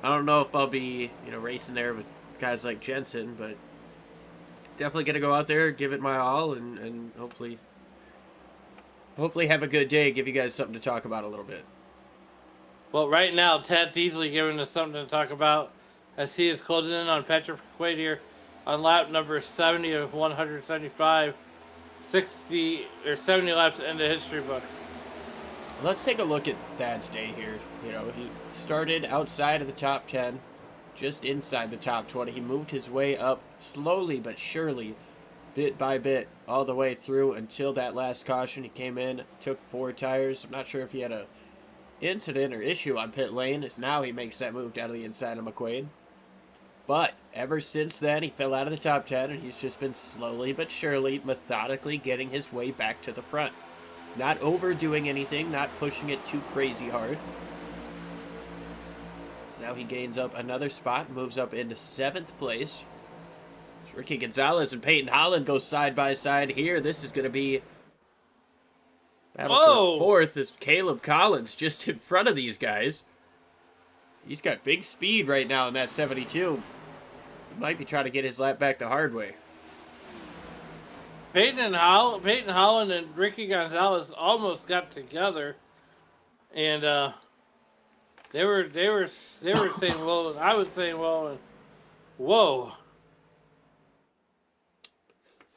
I don't know if I'll be, you know, racing there with guys like Jensen, but definitely going to go out there, give it my all, and hopefully have a good day, give you guys something to talk about a little bit. Well, right now, Ted's easily giving us something to talk about as he is closing in on Patrick Quaid here on lap number 70 of 175, 60 or 70 laps into history books. Let's take a look at Thad's day here. You know, he started outside of the top 10, just inside the top 20. He moved his way up slowly but surely, bit by bit, all the way through until that last caution. He came in, took 4 tires. I'm not sure if he had a incident or issue on pit lane, as now he makes that move down to the inside of McQuaid. But ever since then, he fell out of the top 10, and he's just been slowly but surely, methodically getting his way back to the front. Not overdoing anything, not pushing it too crazy hard. So now he gains up another spot, moves up into 7th place. Ricky Gonzalez and Peyton Holland go side by side here. This is going to be battle for 4th as Caleb Collins just in front of these guys. He's got big speed right now in that 72. He might be trying to get his lap back the hard way. Peyton Holland and Ricky Gonzalez almost got together, and they were saying well, and I was saying well, and whoa.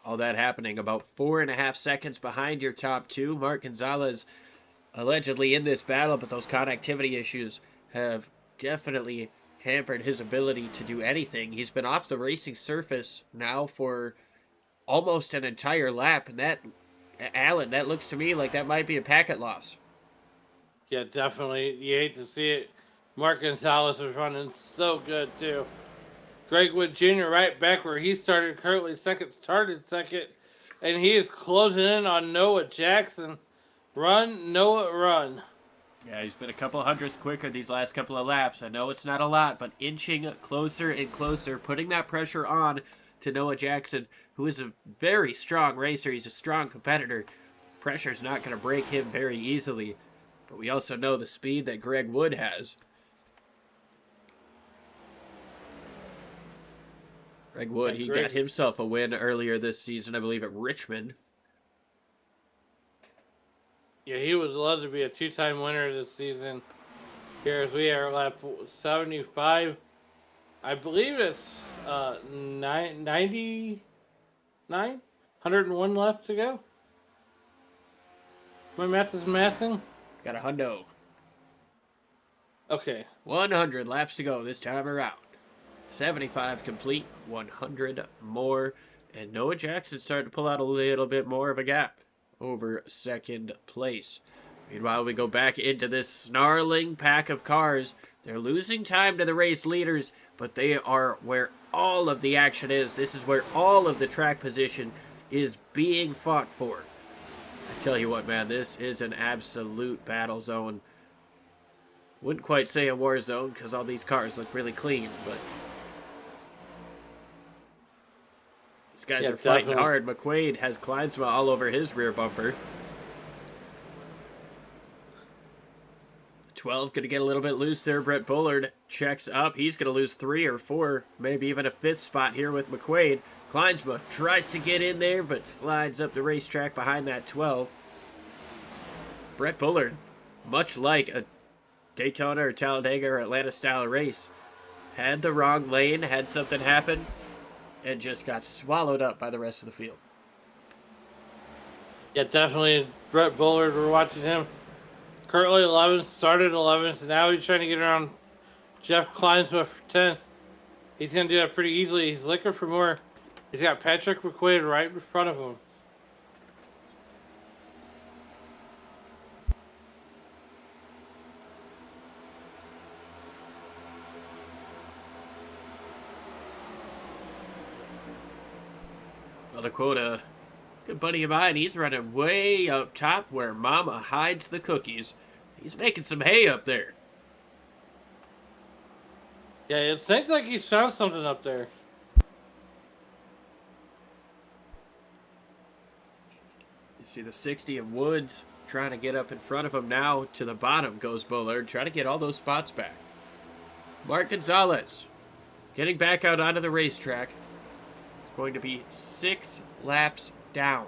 All that happening about 4.5 seconds behind your top 2. Mark Gonzalez allegedly in this battle, but those connectivity issues have definitely hampered his ability to do anything. He's been off the racing surface now for almost an entire lap, and that, Alan, that looks to me like that might be a packet loss. Yeah, definitely. You hate to see it. Mark Gonzalez was running so good, too. Greg Wood Jr. right back where he started, currently started second, and he is closing in on Noah Jackson. Run, Noah, run. Yeah, he's been a couple hundredths quicker these last couple of laps. I know it's not a lot, but inching closer and closer, putting that pressure on to Noah Jackson, who is a very strong racer. He's a strong competitor. Pressure's not going to break him very easily, but we also know the speed that Greg Wood has. Greg Wood, he got himself a win earlier this season, I believe, at Richmond. Yeah, he would love to be a 2-time winner this season. Here as we are lap 75. I believe it's 99? 101 left to go. My math is mathing. Got a hundo. Okay. 100 laps to go this time around. 75 complete, 100 more. And Noah Jackson starting to pull out a little bit more of a gap over second place. Meanwhile, we go back into this snarling pack of cars. They're losing time to the race leaders, but they are where all of the action is. This is where all of the track position is being fought for. I tell you what, man, this is an absolute battle zone. Wouldn't quite say a war zone because all these cars look really clean, but these guys are fighting hard. McQuaid has Kleinsma all over his rear bumper. 12 going to get a little bit loose there. Brett Bullard checks up. He's going to lose 3 or 4, maybe even a 5th spot here with McQuaid. Kleinsma tries to get in there, but slides up the racetrack behind that 12. Brett Bullard, much like a Daytona or Talladega or Atlanta style race, had the wrong lane, had something happen, and just got swallowed up by the rest of the field. Yeah, definitely Brett Bullard. We're watching him. Currently 11th, started 11th, and now he's trying to get around Jeff Kleinsma for 10th. He's going to do that pretty easily. He's looking for more. He's got Patrick McQuaid right in front of him. Well, to quote a good buddy of mine, he's running way up top where Mama hides the cookies. He's making some hay up there. Yeah, it seems like he's found something up there. You see the 60 of Woods trying to get up in front of him now. To the bottom goes Bullard, trying to get all those spots back. Mark Gonzalez getting back out onto the racetrack. It's going to be 6 laps down.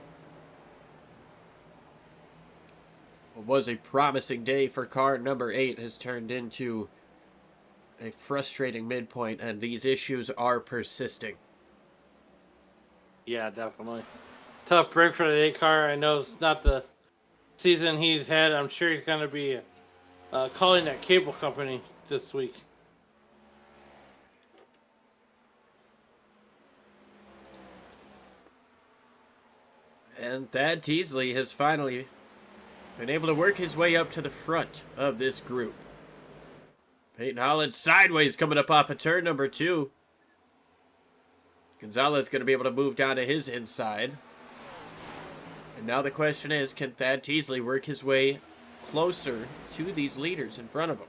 What was a promising day for car number 8 has turned into a frustrating midpoint, and these issues are persisting. Yeah, definitely. Tough break for the 8 car. I know it's not the season he's had. I'm sure he's going to be calling that cable company this week. And Thad Teasley has finally been able to work his way up to the front of this group. Peyton Holland sideways coming up off of turn number 2. Gonzalez going to be able to move down to his inside. And now the question is, can Thad Teasley work his way closer to these leaders in front of him?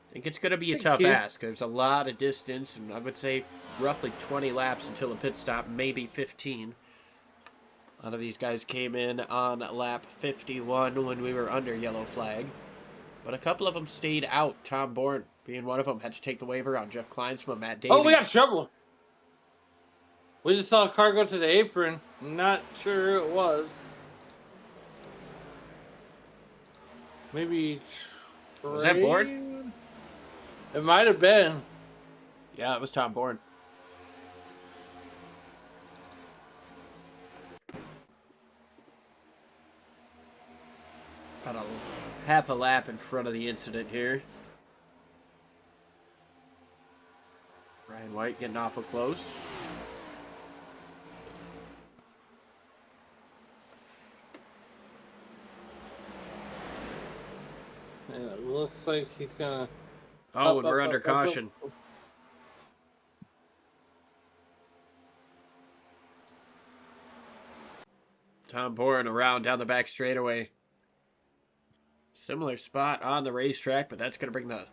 I think it's going to be a tough ask. There's a lot of distance, and I would say roughly 20 laps until a pit stop, maybe 15. A lot of these guys came in on lap 51 when we were under yellow flag. But a couple of them stayed out. Tom Bourne being one of them, had to take the waiver on Jeff Kleinsma, Matt Davies. Oh, we got trouble. We just saw a car go to the apron. Not sure who it was. Maybe Was that Bourne? It might have been. Yeah, it was Tom Bourne. About a half a lap in front of the incident here. Ryan White getting awful close. Yeah, it looks like he's gonna. Oh, and we're under caution. Tom Bourne around down the back straightaway. Similar spot on the racetrack, but that's going to bring the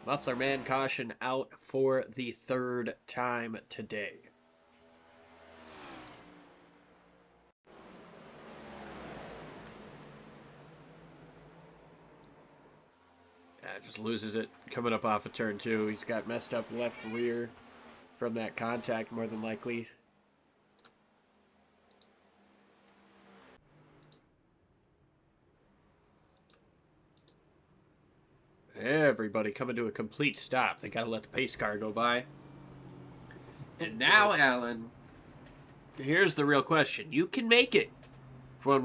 Muffler Man caution out for the 3rd time today. Yeah, just loses it coming up off of turn 2. He's got messed up left rear from that contact more than likely. Everybody coming to a complete stop. They got to let the pace car go by. And now, Alan, here's the real question. You can make it from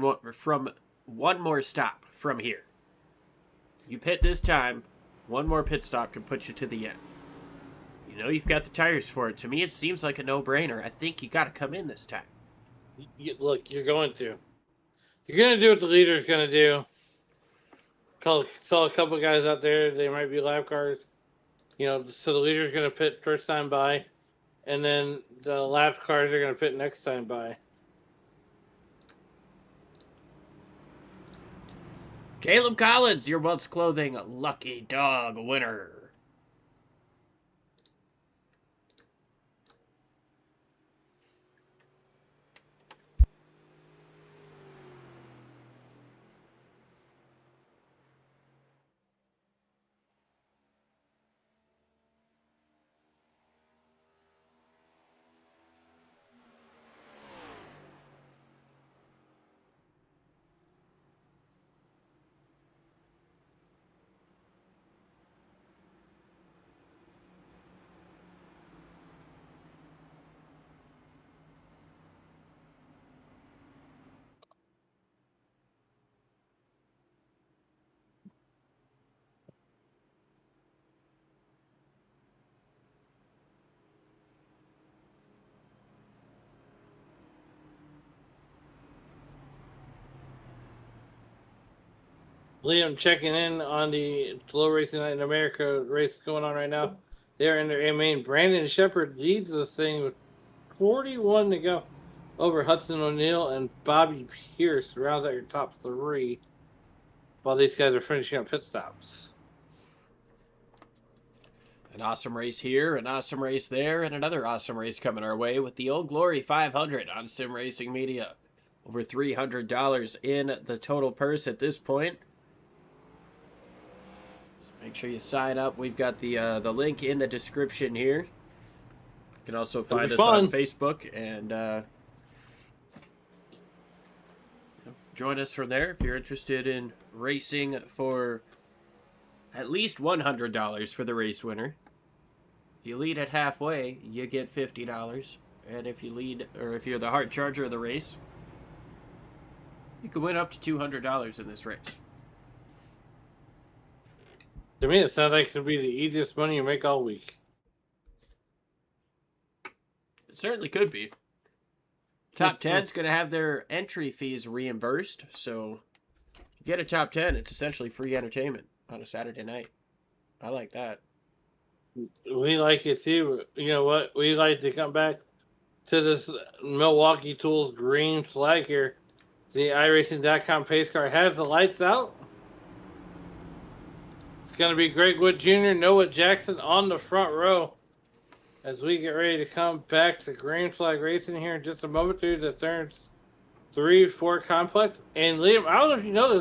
one more stop from here. You pit this time, one more pit stop can put you to the end. You know you've got the tires for it. To me, it seems like a no-brainer. I think you got to come in this time. Look, you're going to. You're going to do what the leader's going to do. Saw a couple guys out there. They might be lap cars. You know, so the leader's going to pit first time by. And then the lap cars are going to pit next time by. Caleb Collins, your Welts Clothing Lucky Dog winner. Liam checking in on the Slow Racing Night in America race going on right now. They're in their main. Brandon Shepard leads this thing with 41 to go over Hudson O'Neill and Bobby Pierce rounds out your top three while these guys are finishing up pit stops. An awesome race here, an awesome race there, and another awesome race coming our way with the Old Glory 500 on Sim Racing Media. Over $300 in the total purse at this point. Make sure you sign up. We've got the link in the description here. You can also find us on Facebook and join us from there if you're interested in racing for at least $100 for the race winner. If you lead at halfway, you get $50, and if you lead, or if you're the hard charger of the race, you can win up to $200 in this race. To me, it sounds like it could be the easiest money you make all week. It certainly could be. Top 10's going to have their entry fees reimbursed, so if you get a top 10, it's essentially free entertainment on a Saturday night. I like that. We like it too. You know what? We like to come back to this Milwaukee Tools green flag here. The iRacing.com pace car has the lights out. It's going to be Greg Wood Jr., Noah Jackson on the front row as we get ready to come back to green flag racing here in just a moment through the turns 3-4 complex. And Liam, I don't know if you know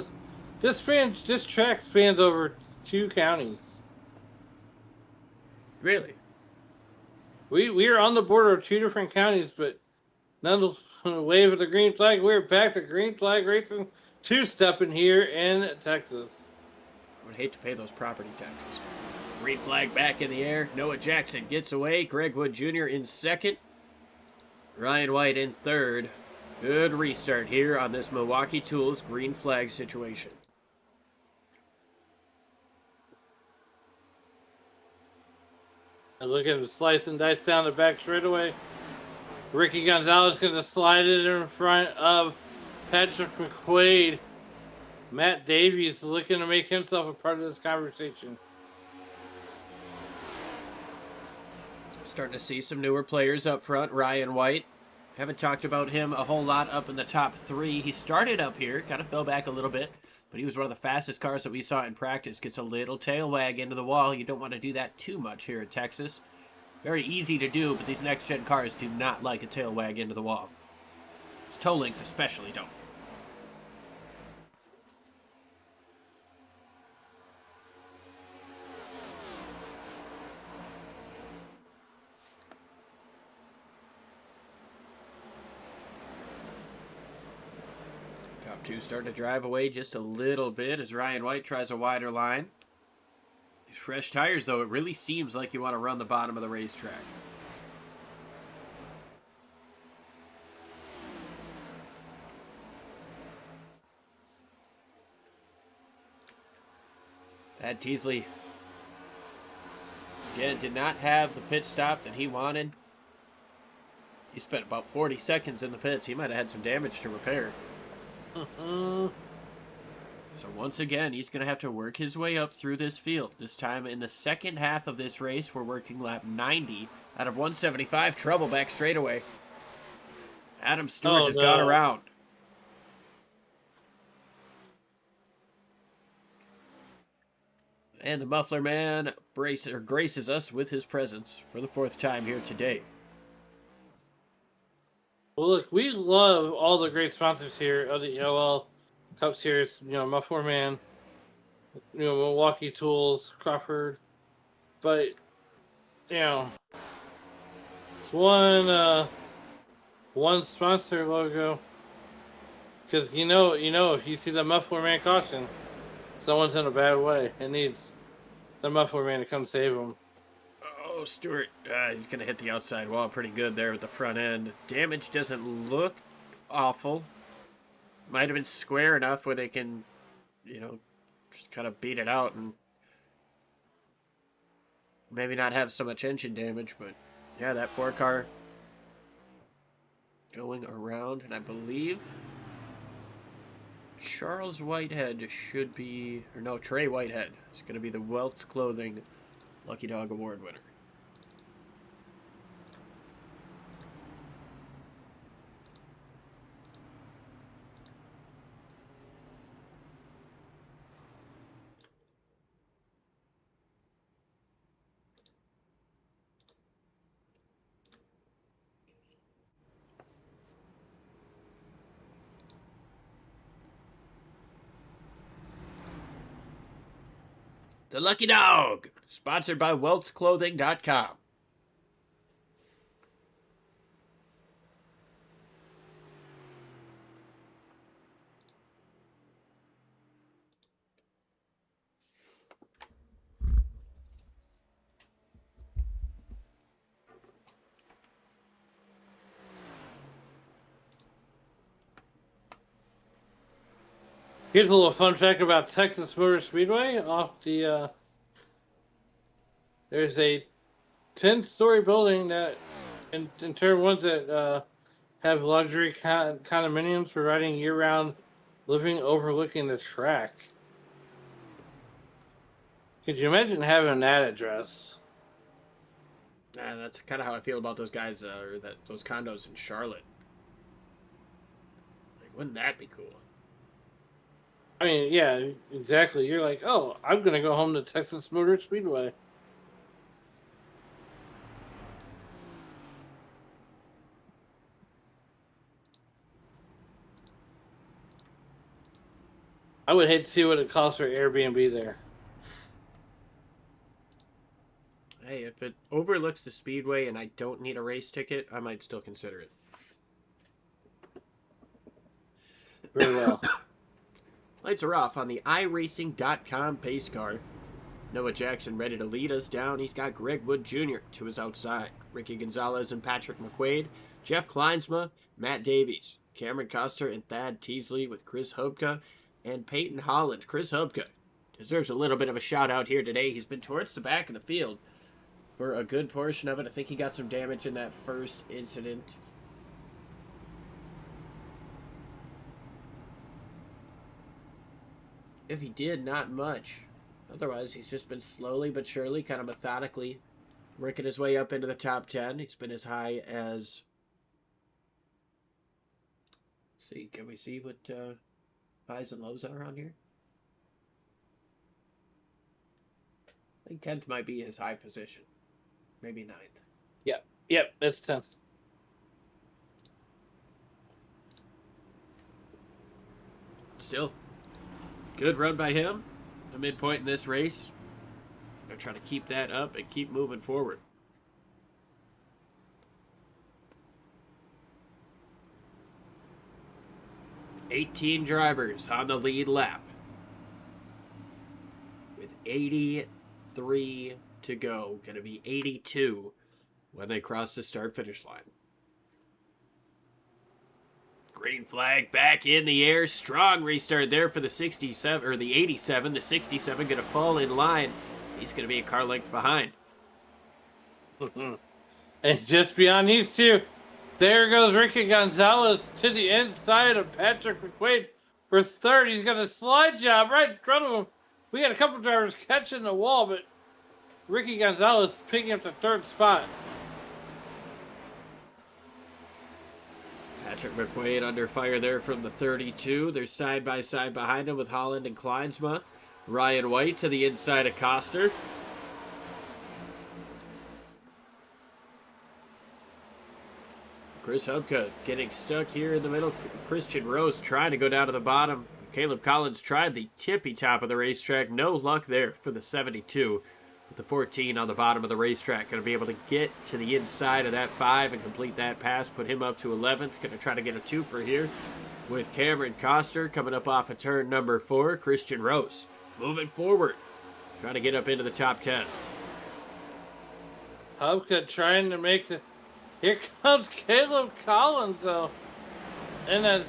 this, this track spans over 2 counties. Really? We are on the border of 2 different counties, but none of the wave of the green flag. We're back to green flag racing, 2-stepping here in Texas. I would hate to pay those property taxes. Green flag back in the air. Noah Jackson gets away. Greg Wood Jr. in second. Ryan White in third. Good restart here on this Milwaukee Tools green flag situation. And look at him slice and dice down the back straightaway. Ricky Gonzalez going to slide it in front of Patrick McQuaid. Matt Davies looking to make himself a part of this conversation. Starting to see some newer players up front. Ryan White. Haven't talked about him a whole lot up in the top 3. He started up here, kind of fell back a little bit, but he was one of the fastest cars that we saw in practice. Gets a little tail wag into the wall. You don't want to do that too much here at Texas. Very easy to do, but these next-gen cars do not like a tail wag into the wall. Toe links especially don't. Top 2 starting to drive away just a little bit as Ryan White tries a wider line. These fresh tires, though, it really seems like you want to run the bottom of the racetrack. Pat Teasley, again, did not have the pit stop that he wanted. He spent about 40 seconds in the pits. He might have had some damage to repair. So once again, he's going to have to work his way up through this field. This time in the second half of this race, we're working lap 90 out of 175. Trouble back straightaway. Adam Stewart has gone around. And the Muffler Man graces us with his presence for the 4th time here today. Well, look, we love all the great sponsors here of the EOL Cup Series. Muffler Man, Milwaukee Tools, Crawford. But, one sponsor logo. Because if you see the Muffler Man caution, someone's in a bad way and needs the Muffler Man to come save him. Oh, Stewart, he's going to hit the outside wall pretty good there with the front end. Damage doesn't look awful. Might have been square enough where they can, just kind of beat it out and maybe not have so much engine damage. But, yeah, that 4-car going around. And I believe Charles Whitehead should be, or no, Trey Whitehead is going to be the Welts Clothing Lucky Dog Award winner. The Lucky Dog, sponsored by weltsclothing.com. Here's a little fun fact about Texas Motor Speedway. There's a 10-story building that, in turn, ones that have luxury condominiums providing year-round living overlooking the track. Could you imagine having that address? That's kind of how I feel about those guys, or those condos in Charlotte. Like, wouldn't that be cool? I mean, yeah, exactly. You're like, oh, I'm going to go home to Texas Motor Speedway. I would hate to see what it costs for Airbnb there. Hey, if it overlooks the speedway and I don't need a race ticket, I might still consider it. Very well. Lights are off on the iRacing.com pace car. Noah Jackson ready to lead us down. He's got Greg Wood Jr. to his outside. Ricky Gonzalez and Patrick McQuaid. Jeff Kleinsma, Matt Davies. Cameron Coster and Thad Teasley with Chris Hubka and Peyton Holland. Chris Hubka deserves a little bit of a shout out here today. He's been towards the back of the field for a good portion of it. I think he got some damage in that first incident. If he did, not much. Otherwise, he's just been slowly but surely, kind of methodically, working his way up into the top 10. He's been as high as... Let's see, can we see what highs and lows are on here? I think 10th might be his high position. Maybe 9th. Yep, that's 10th. Still, good run by him. The midpoint in this race. Gonna try to keep that up and keep moving forward. "18 drivers on the lead lap, with 83 to go. Gonna be 82 when they cross the start-finish line. Green flag back in the air. Strong restart there for the 67 or the 87. The 67 going to fall in line. He's going to be a car length behind. And just beyond these two, there goes Ricky Gonzalez to the inside of Patrick McQuaid for third. He's got a slide job right in front of him. We got a couple drivers catching the wall, but Ricky Gonzalez picking up the third spot. Patrick McQuaid under fire there from the 32. They're side by side behind him with Holland and Kleinsma. Ryan White to the inside of Koster. Chris Hubka getting stuck here in the middle. Christian Rose trying to go down to the bottom. Caleb Collins tried the tippy top of the racetrack. No luck there for the 72. But the 14 on the bottom of the racetrack going to be able to get to the inside of that 5 and complete that pass. Put him up to 11th. Going to try to get a 2 for here with Cameron Koster coming up off of turn number 4. Christian Rose moving forward. Trying to get up into the top 10. Hubka trying to make the... Here comes Caleb Collins, though. And that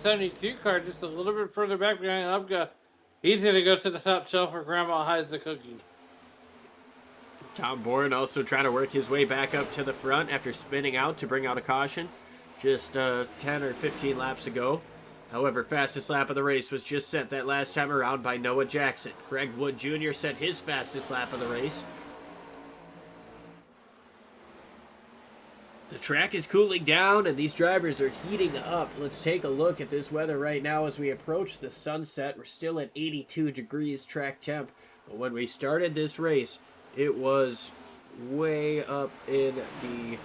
72 car just a little bit further back behind Hubka. He's going to go to the top shelf where Grandma hides the cookie. Tom Bourne also trying to work his way back up to the front after spinning out to bring out a caution just 10 or 15 laps ago. However, fastest lap of the race was just set that last time around by Noah Jackson. Greg Wood Jr. set his fastest lap of the race. The track is cooling down and these drivers are heating up. Let's take a look at this weather right now as we approach the sunset. We're still at 82 degrees track temp. But when we started this race, it was way up in the...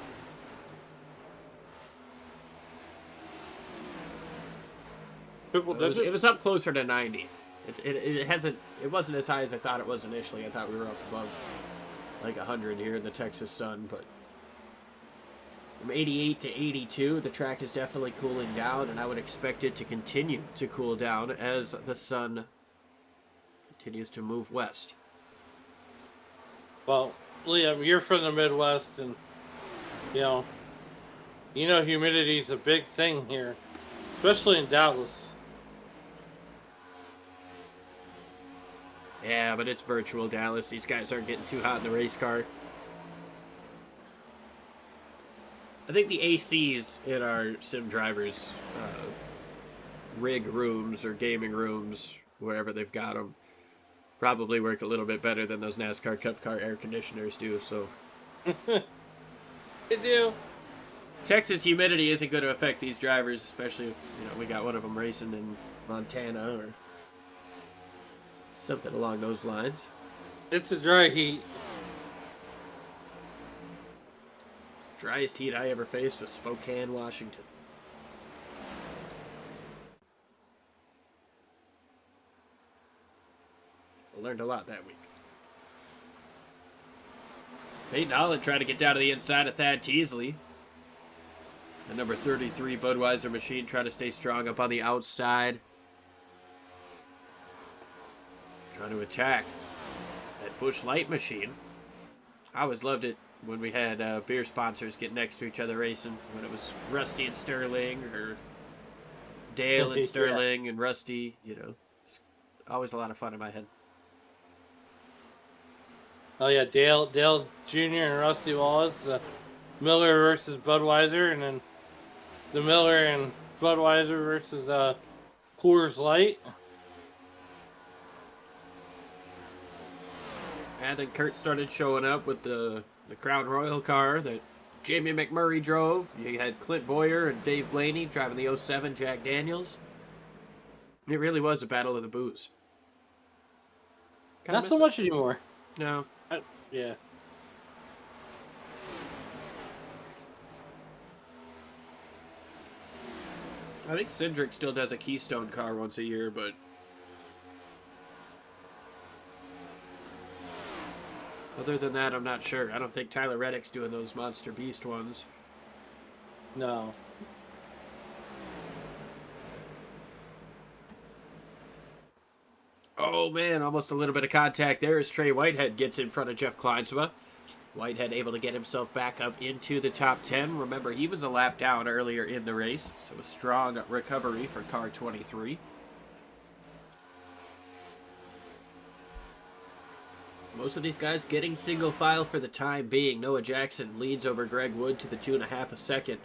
It was up closer to 90. It wasn't as high as I thought it was initially. I thought we were up above like 100 here in the Texas sun, but from 88 to 82, the track is definitely cooling down, and I would expect it to continue to cool down as the sun continues to move west. Well, Liam, you're from the Midwest, and you know humidity is a big thing here, especially in Dallas. Yeah, but it's virtual Dallas. These guys aren't getting too hot in the race car. I think the ACs in our sim drivers' rig rooms or gaming rooms, wherever they've got them, probably work a little bit better than those NASCAR Cup car air conditioners do. So, They do. Texas humidity isn't going to affect these drivers, especially if we got one of them racing in Montana or something along those lines. It's a dry heat. Driest heat I ever faced was Spokane, Washington. I learned a lot that week. Peyton Holland trying to get down to the inside of Thad Teasley. The number 33 Budweiser machine trying to stay strong up on the outside. Trying to attack that Busch Light machine. I always loved it when we had beer sponsors get next to each other racing. When it was Rusty and Sterling, or Dale and Sterling and Rusty, It's always a lot of fun in my head. Oh yeah, Dale Jr. and Rusty Wallace, the Miller versus Budweiser, and then the Miller and Budweiser versus Coors Light. And then Kurt started showing up with the Crown Royal car that Jamie McMurray drove. You had Clint Boyer and Dave Blaney driving the 07 Jack Daniels. It really was a battle of the booze. Not so much anymore. No. Yeah. I think Cindric still does a Keystone car once a year, but other than that, I'm not sure. I don't think Tyler Reddick's doing those Monster Beast ones. No. Oh, man, almost a little bit of contact there as Trey Whitehead gets in front of Jeff Kleinsma. Whitehead able to get himself back up into the top 10. Remember, he was a lap down earlier in the race, so a strong recovery for car 23. Most of these guys getting single file for the time being. Noah Jackson leads over Greg Wood to the 2.5 a second.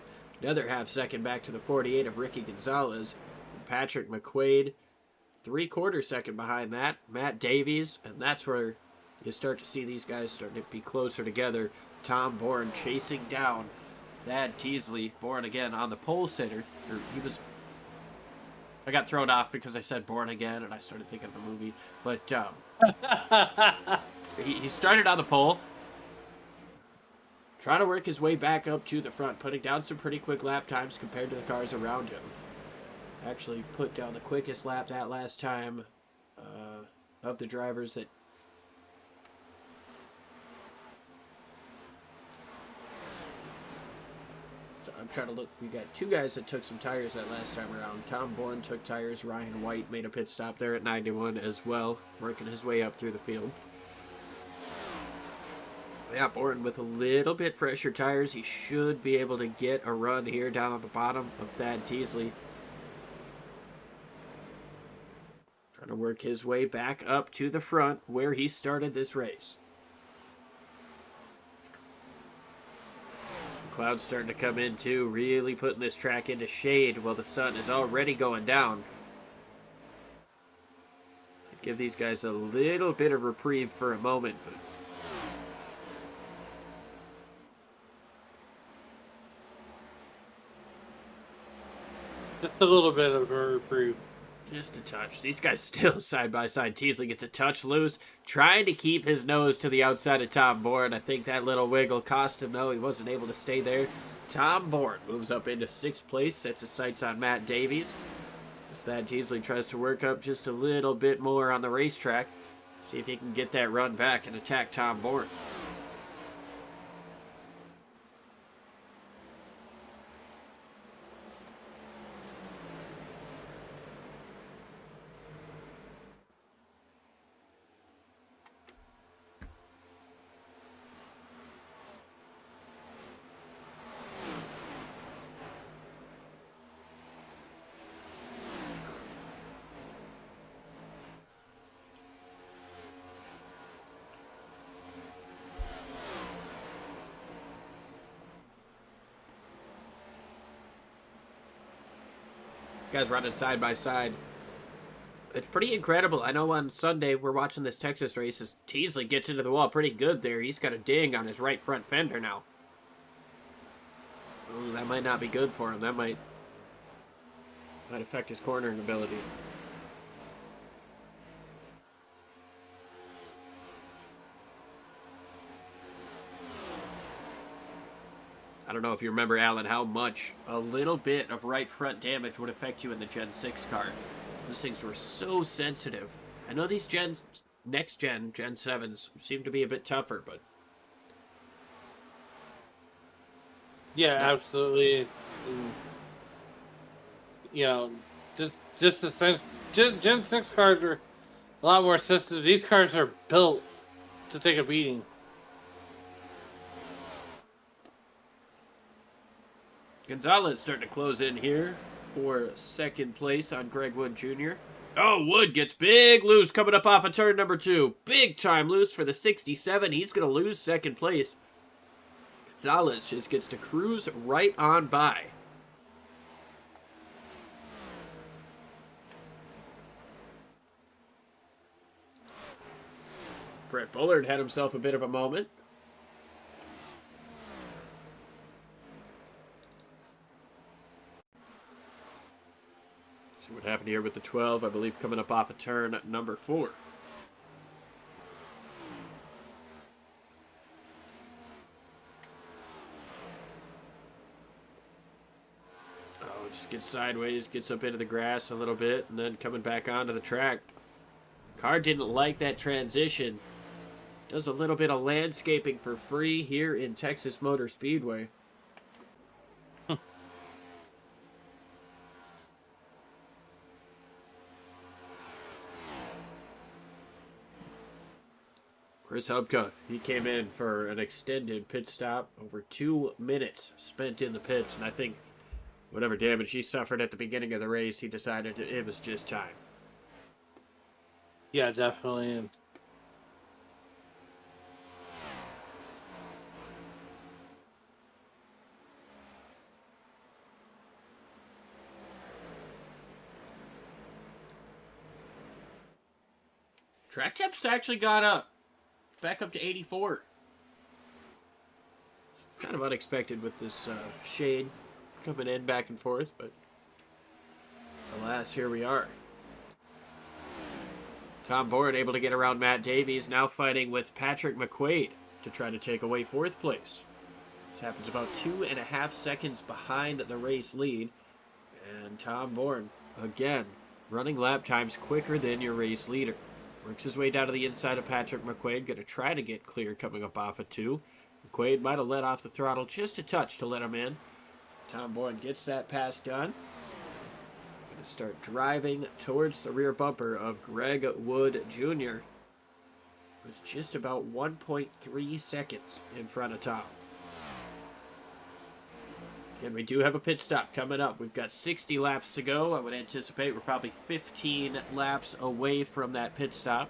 Another half second back to the 48 of Ricky Gonzalez. And Patrick McQuaid, 3/4 second behind that. Matt Davies, and that's where you start to see these guys start to be closer together. Tom Bourne chasing down Thad Teasley. Bourne again on the pole sitter. I got thrown off because I said Bourne again, and I started thinking of the movie. But he started on the pole, trying to work his way back up to the front, putting down some pretty quick lap times compared to the cars around him. Actually put down the quickest lap that last time of the drivers that... So I'm trying to look. We got two guys that took some tires that last time around. Tom Bourne took tires. Ryan White made a pit stop there at 91 as well, working his way up through the field. Yeah, Bourne with a little bit fresher tires. He should be able to get a run here down at the bottom of Thad Teasley. Trying to work his way back up to the front where he started this race. Some clouds starting to come in too, really putting this track into shade while the sun is already going down. Give these guys a little bit of reprieve for a moment, but Just a little bit of a reprieve. just a touch. These guys still side by side. Teasley gets a touch loose, trying to keep his nose to the outside of Tom Bourne. I think that little wiggle cost him, though. He wasn't able to stay there. Tom Bourne moves up into 6th place, sets his sights on Matt Davies. As Thad Teasley tries to work up just a little bit more on the racetrack, see if he can get that run back and attack Tom Bourne. These guys running side by side. It's pretty incredible. I know on Sunday we're watching this Texas race as Teasley gets into the wall pretty good there. He's got a ding on his right front fender now. Ooh, that might not be good for him. That might affect his cornering ability. I don't know if you remember, Alan, how much a little bit of right front damage would affect you in the Gen 6 car. Those things were so sensitive. I know these next gen, Gen 7s, seem to be a bit tougher, but... Yeah, absolutely. You know, just the sense. Gen 6 cars are a lot more sensitive. These cars are built to take a beating. Gonzalez starting to close in here for 2nd place on Greg Wood Jr. Oh, Wood gets big loose coming up off of turn number 2. Big time loose for the 67. He's going to lose 2nd place. Gonzalez just gets to cruise right on by. Brett Bullard had himself a bit of a moment. See what happened here with the 12, I believe, coming up off of turn number 4. Oh, just gets sideways, gets up into the grass a little bit, and then coming back onto the track. Car didn't like that transition. Does a little bit of landscaping for free here in Texas Motor Speedway. Chris Hubka, he came in for an extended pit stop, over 2 minutes spent in the pits, and I think whatever damage he suffered at the beginning of the race, he decided it was just time. Yeah, definitely. And Track temps actually got up, back up to 84. Kind of unexpected with this shade coming in back and forth, but alas, here we are. Tom Bourne able to get around Matt Davies, now fighting with Patrick McQuaid to try to take away 4th place. This happens about 2.5 seconds behind the race lead, and Tom Bourne, again, running lap times quicker than your race leader. Works his way down to the inside of Patrick McQuaid, going to try to get clear coming up off of 2. McQuaid might have let off the throttle just a touch to let him in. Tom Bourne gets that pass done. Going to start driving towards the rear bumper of Greg Wood Jr., who's just about 1.3 seconds in front of Tom. And we do have a pit stop coming up. We've got 60 laps to go. I would anticipate we're probably 15 laps away from that pit stop.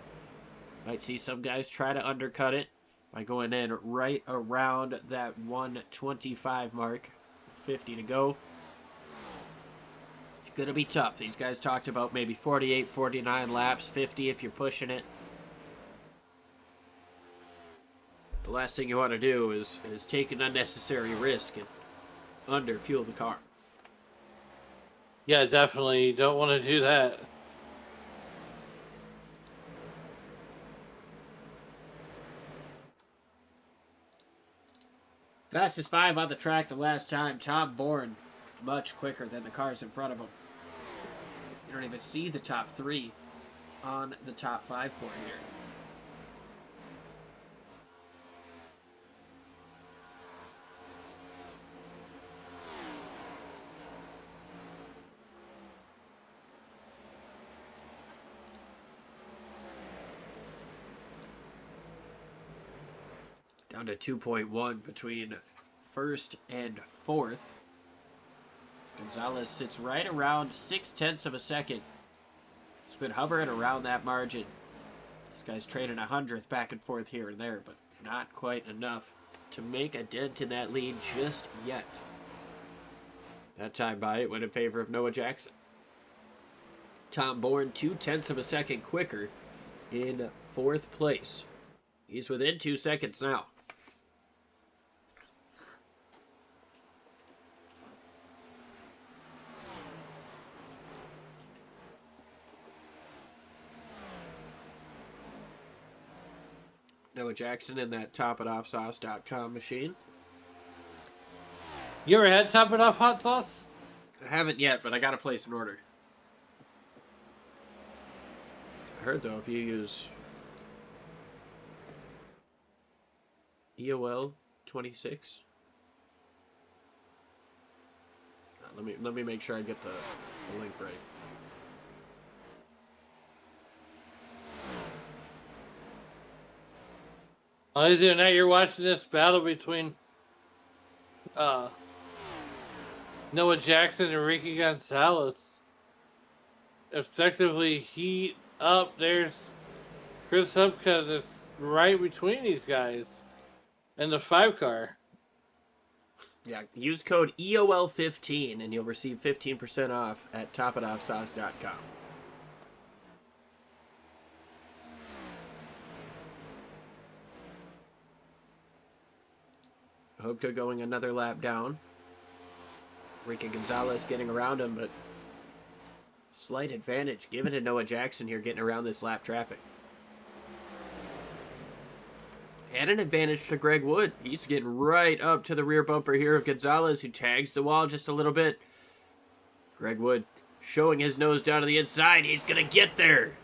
Might see some guys try to undercut it by going in right around that 125 mark. 50 to go. It's going to be tough. These guys talked about maybe 48, 49 laps, 50 if you're pushing it. The last thing you want to do is take an unnecessary risk and under-fuel the car. yeah, definitely. You don't want to do that. Fastest 5 on the track the last time. Tom Bourne, much quicker than the cars in front of him. You don't even see the top 3 on the top 5 board here. Down to 2.1 between 1st and 4th. Gonzalez sits right around 0.6 of a second. He's been hovering around that margin. This guy's trading 100th back and forth here and there, but not quite enough to make a dent in that lead just yet. That time by it went in favor of Noah Jackson. Tom Bourne 0.2 of a second quicker in 4th place. He's within 2 seconds now. Noah Jackson in that topitoffsauce.com machine. You ever had Top It Off hot sauce? I haven't yet, but I got to place an order. I heard, though, if you use EOL 26. Let me make sure I get the link right. Either night you're watching this battle between Noah Jackson and Ricky Gonzalez. Effectively heat up. There's Chris Hubka that's right between these guys and the 5 car. Yeah, use code EOL15 and you'll receive 15% off at topitoffsauce.com. Hubka going another lap down. Ricky Gonzalez getting around him, but slight advantage given to Noah Jackson here getting around this lap traffic. And an advantage to Greg Wood. He's getting right up to the rear bumper here of Gonzalez, who tags the wall just a little bit. Greg Wood showing his nose down to the inside. He's going to get there.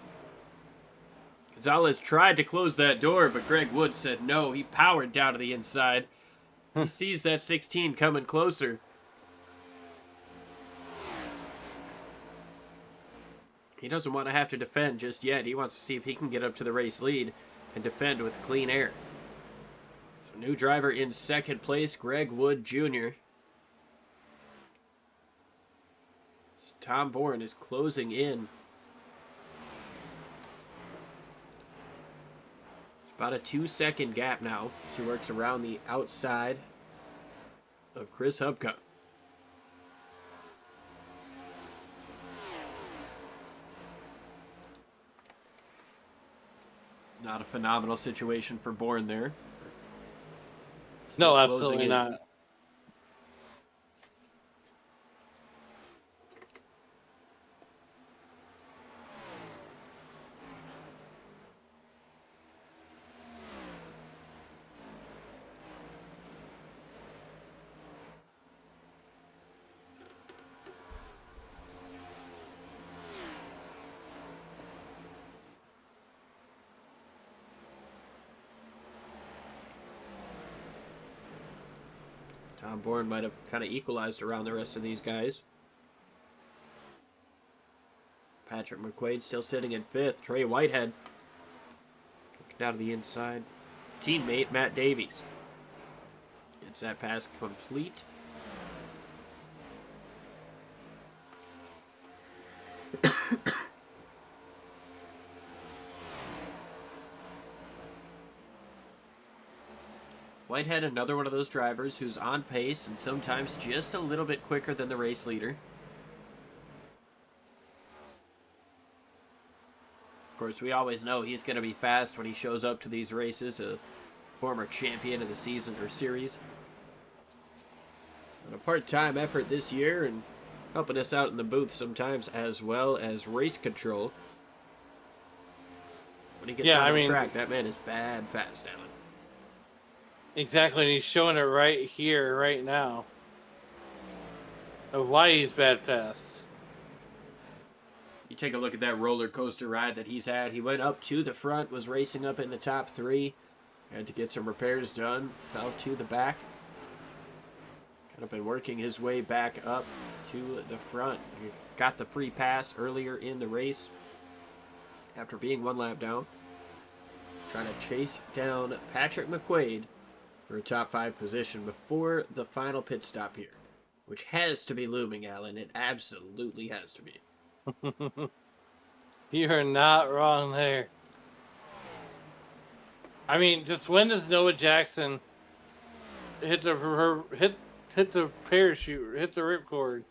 Gonzalez tried to close that door, but Greg Wood said no. He powered down to the inside. He sees that 16 coming closer. He doesn't want to have to defend just yet. He wants to see if he can get up to the race lead. and defend with clean air. So new driver in second place, Greg Wood Jr. Tom Bourne is closing in. It's about a 2-second gap now as he works around the outside of Chris Hubka. Not a phenomenal situation for Bourne there. No, Closing absolutely in. not. Tom Bourne might have kind of equalized around the rest of these guys. Patrick McQuaid still sitting in 5th. Trey Whitehead looking down to the inside. Teammate Matt Davies gets that pass complete. Whitehead, another one of those drivers who's on pace and sometimes just a little bit quicker than the race leader. Of course, we always know he's going to be fast when he shows up to these races, a former champion of the season or series. And a part-time effort this year and helping us out in the booth sometimes as well as race control. When he gets on the track, that man is bad fast, Alan. Exactly, and he's showing it right here, right now, of why he's bad fast. You take a look at that roller coaster ride that he's had. He went up to the front, was racing up in the top 3, had to get some repairs done, fell to the back. Kind of been working his way back up to the front. He got the free pass earlier in the race after being 1 lap down. Trying to chase down Patrick McQuaid for a top 5 position before the final pit stop here, which has to be looming, Alan. It absolutely has to be. You are not wrong there. I mean, just when does Noah Jackson hit the parachute, hit the ripcord?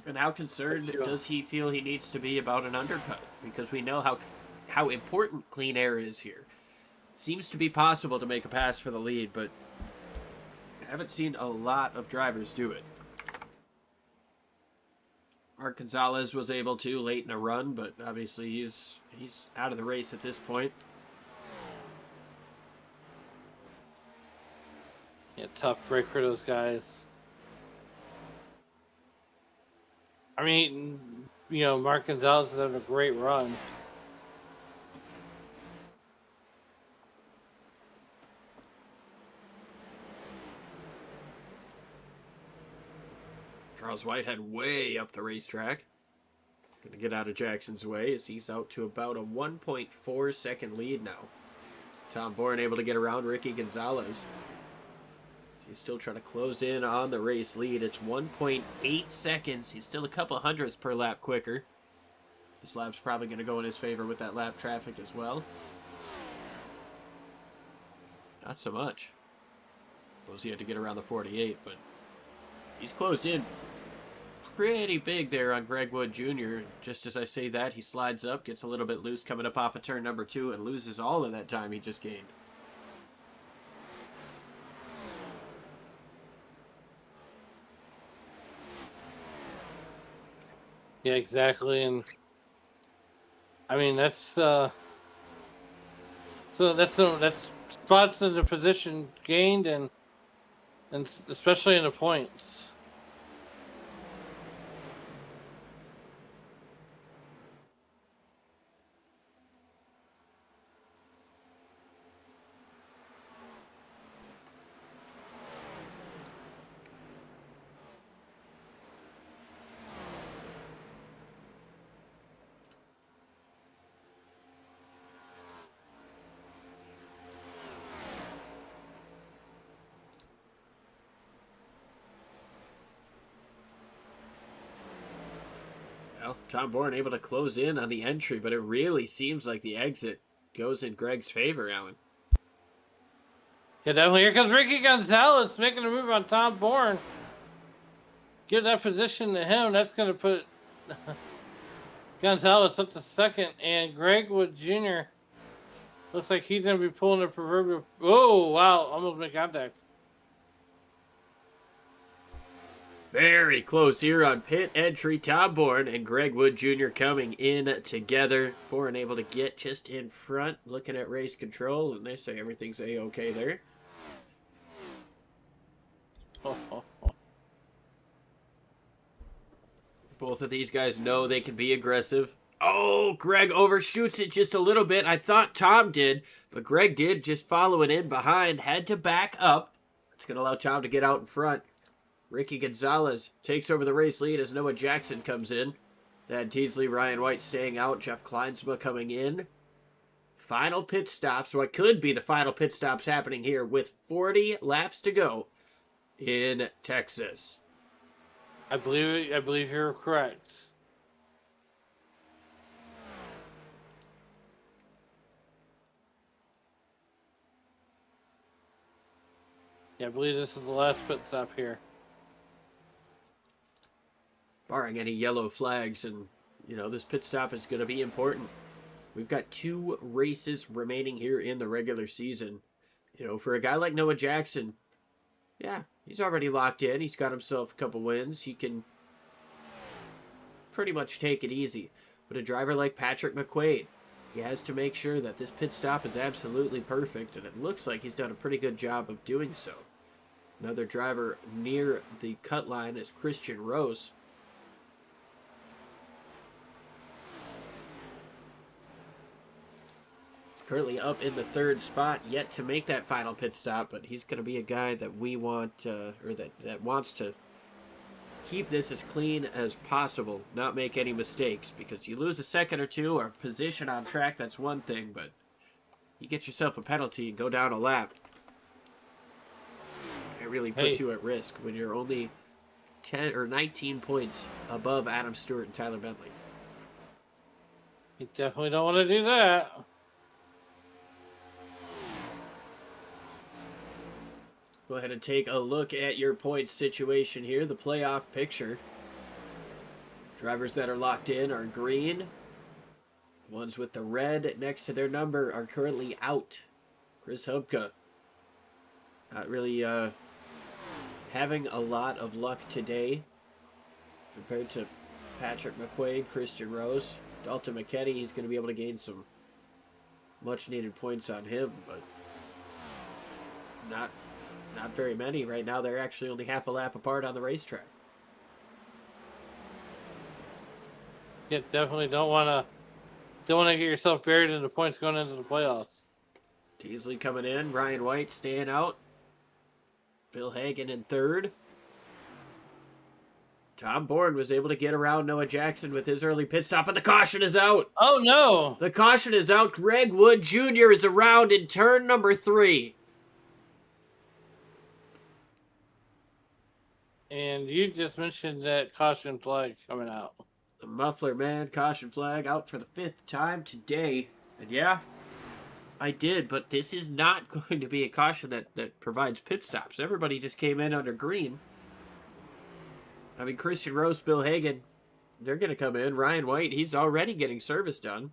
And how concerned does he feel he needs to be about an undercut? Because we know how important clean air is here. Seems to be possible to make a pass for the lead, but I haven't seen a lot of drivers do it. Mark Gonzalez was able to late in a run, but obviously he's out of the race at this point. Yeah, tough break for those guys. I mean, you know, Mark Gonzalez is having a great run. Charles Whitehead way up the racetrack. Going to get out of Jackson's way as he's out to about a 1.4 second lead now. Tom Bourne able to get around Ricky Gonzalez. He's still trying to close in on the race lead. It's 1.8 seconds. He's still a couple hundredths per lap quicker. This lap's probably going to go in his favor with that lap traffic as well. Not so much. Suppose he had to get around the 48, but he's closed in pretty big there on Greg Wood Jr. Just as I say that, he slides up, gets a little bit loose coming up off of turn number 2, and loses all of that time he just gained. Yeah, exactly, and I mean that's so that's spots in the position gained and especially in the points. Tom Bourne able to close in on the entry, but it really seems like the exit goes in Greg's favor, Alan. Yeah, definitely. Here comes Ricky Gonzalez making a move on Tom Bourne. Give that position to him. That's going to put Gonzalez up to second. And Greg Wood Jr. looks like he's going to be pulling the proverbial. Oh, wow. Almost made contact. Very close here on pit entry. Tom Bourne and Greg Wood Jr. coming in together. Bourne able to get just in front, looking at race control, and they say everything's A-okay there. Both of these guys know they can be aggressive. Oh, Greg overshoots it just a little bit. I thought Tom did, but Greg did, just following in behind. Had to back up. It's going to allow Tom to get out in front. Ricky Gonzalez takes over the race lead as Noah Jackson comes in. Thad Teasley, Ryan White staying out. Jeff Kleinsma coming in. Final pit stops. What could be the final pit stops happening here with 40 laps to go in Texas. I believe you're correct. Yeah, I believe this is the last pit stop here. Barring any yellow flags, and, you know, this pit stop is going to be important. We've got 2 races remaining here in the regular season. You know, for a guy like Noah Jackson, yeah, he's already locked in. He's got himself a couple wins. He can pretty much take it easy. But a driver like Patrick McQuaid, he has to make sure that this pit stop is absolutely perfect, and it looks like he's done a pretty good job of doing so. Another driver near the cut line is Christian Rose. Currently up in the 3rd spot, yet to make that final pit stop, but he's going to be a guy that we want, or that wants to keep this as clean as possible, not make any mistakes, because you lose a second or two or position on track, that's one thing, but you get yourself a penalty and go down a lap. It really puts you at risk when you're only 10 or 19 points above Adam Stewart and Tyler Bentley. You definitely don't want to do that. Go ahead and take a look at your points situation here, the playoff picture. Drivers that are locked in are green. The ones with the red next to their number are currently out. Chris Hubka not really having a lot of luck today compared to Patrick McQuaid, Christian Rose. Dalton McKetty, he's going to be able to gain some much needed points on him, but not very many. Right now, they're actually only half a lap apart on the racetrack. Yeah, definitely don't want to get yourself buried in the points going into the playoffs. Teasley coming in, Ryan White staying out. Bill Hagan in 3rd. Tom Bourne was able to get around Noah Jackson with his early pit stop, but the caution is out. Oh, no. The caution is out. Greg Wood Jr. is around in turn number 3. And you just mentioned that caution flag coming out. The muffler man, caution flag out for the 5th time today. And yeah, I did, but this is not going to be a caution that provides pit stops. Everybody just came in under green. I mean, Christian Rose, Bill Hagan, they're going to come in. Ryan White, he's already getting service done.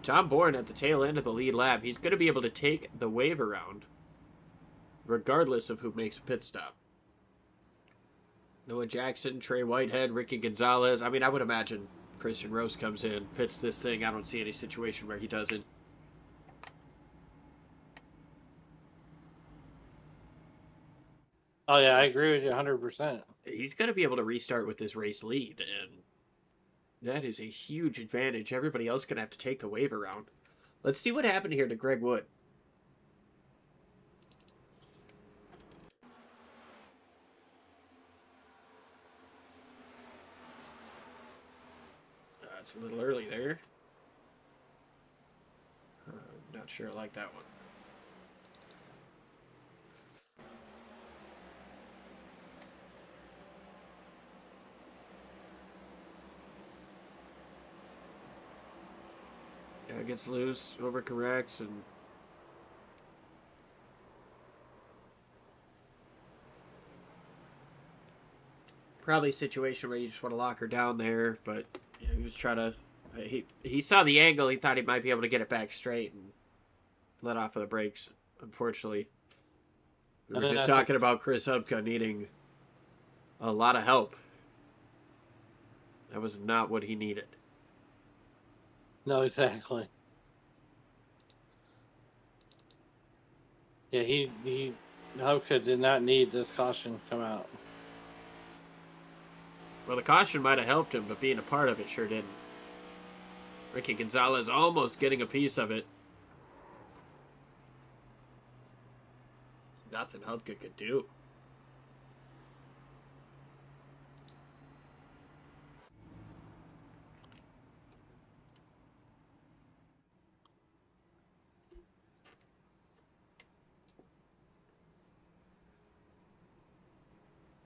Tom Bourne at the tail end of the lead lap. He's going to be able to take the wave around, regardless of who makes a pit stop. Noah Jackson, Trey Whitehead, Ricky Gonzalez. I mean, I would imagine Christian Rose comes in, pits this thing. I don't see any situation where he doesn't. Oh, yeah, I agree with you 100%. He's going to be able to restart with this race lead, and that is a huge advantage. Everybody else going to have to take the wave around. Let's see what happened here to Greg Wood. It's a little early there. Not sure I like that one. Yeah, it gets loose, overcorrects, and probably a situation where you just want to lock her down there, but you know, he was trying to. He saw the angle. He thought he might be able to get it back straight and let off of the brakes. Unfortunately, we were just talking about Chris Hubka needing a lot of help. That was not what he needed. No, exactly. Yeah, he Hubka did not need this caution come out. Well, the caution might have helped him, but being a part of it sure didn't. Ricky Gonzalez almost getting a piece of it. Nothing Hubka could do.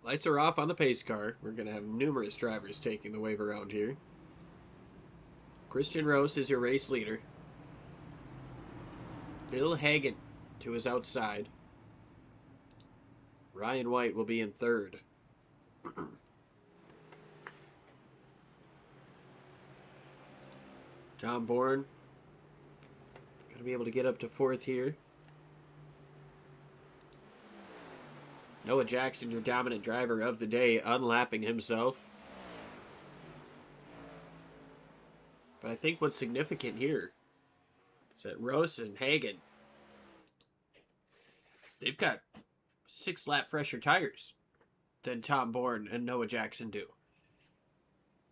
Lights are off on the pace car. We're going to have numerous drivers taking the wave around here. Christian Rose is your race leader. Bill Hagan to his outside. Ryan White will be in third. Tom Bourne going to be able to get up to fourth here. Noah Jackson, your dominant driver of the day, unlapping himself. But I think what's significant here is that Rose and Hagan, they've got 6-lap fresher tires than Tom Bourne and Noah Jackson do.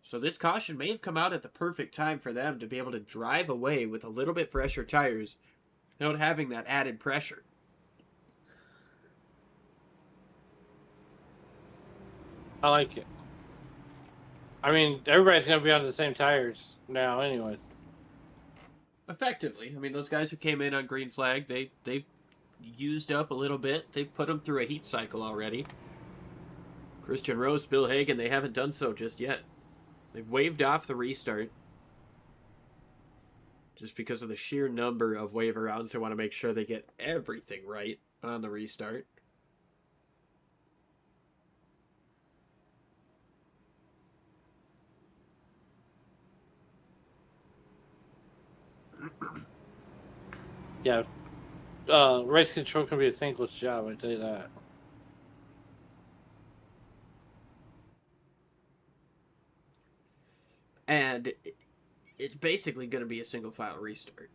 So this caution may have come out at the perfect time for them to be able to drive away with a little bit fresher tires without having that added pressure. I like it. I mean, everybody's going to be on the same tires now anyways. Effectively. I mean, those guys who came in on green flag, they used up a little bit. They put them through a heat cycle already. Christian Rose, Bill Hagan, they haven't done so just yet. They've waved off the restart. Just because of the sheer number of waiver rounds, they want to make sure they get everything right on the restart. Yeah. Race control can be a thankless job, I tell you that. And it's basically going to be a single file restart.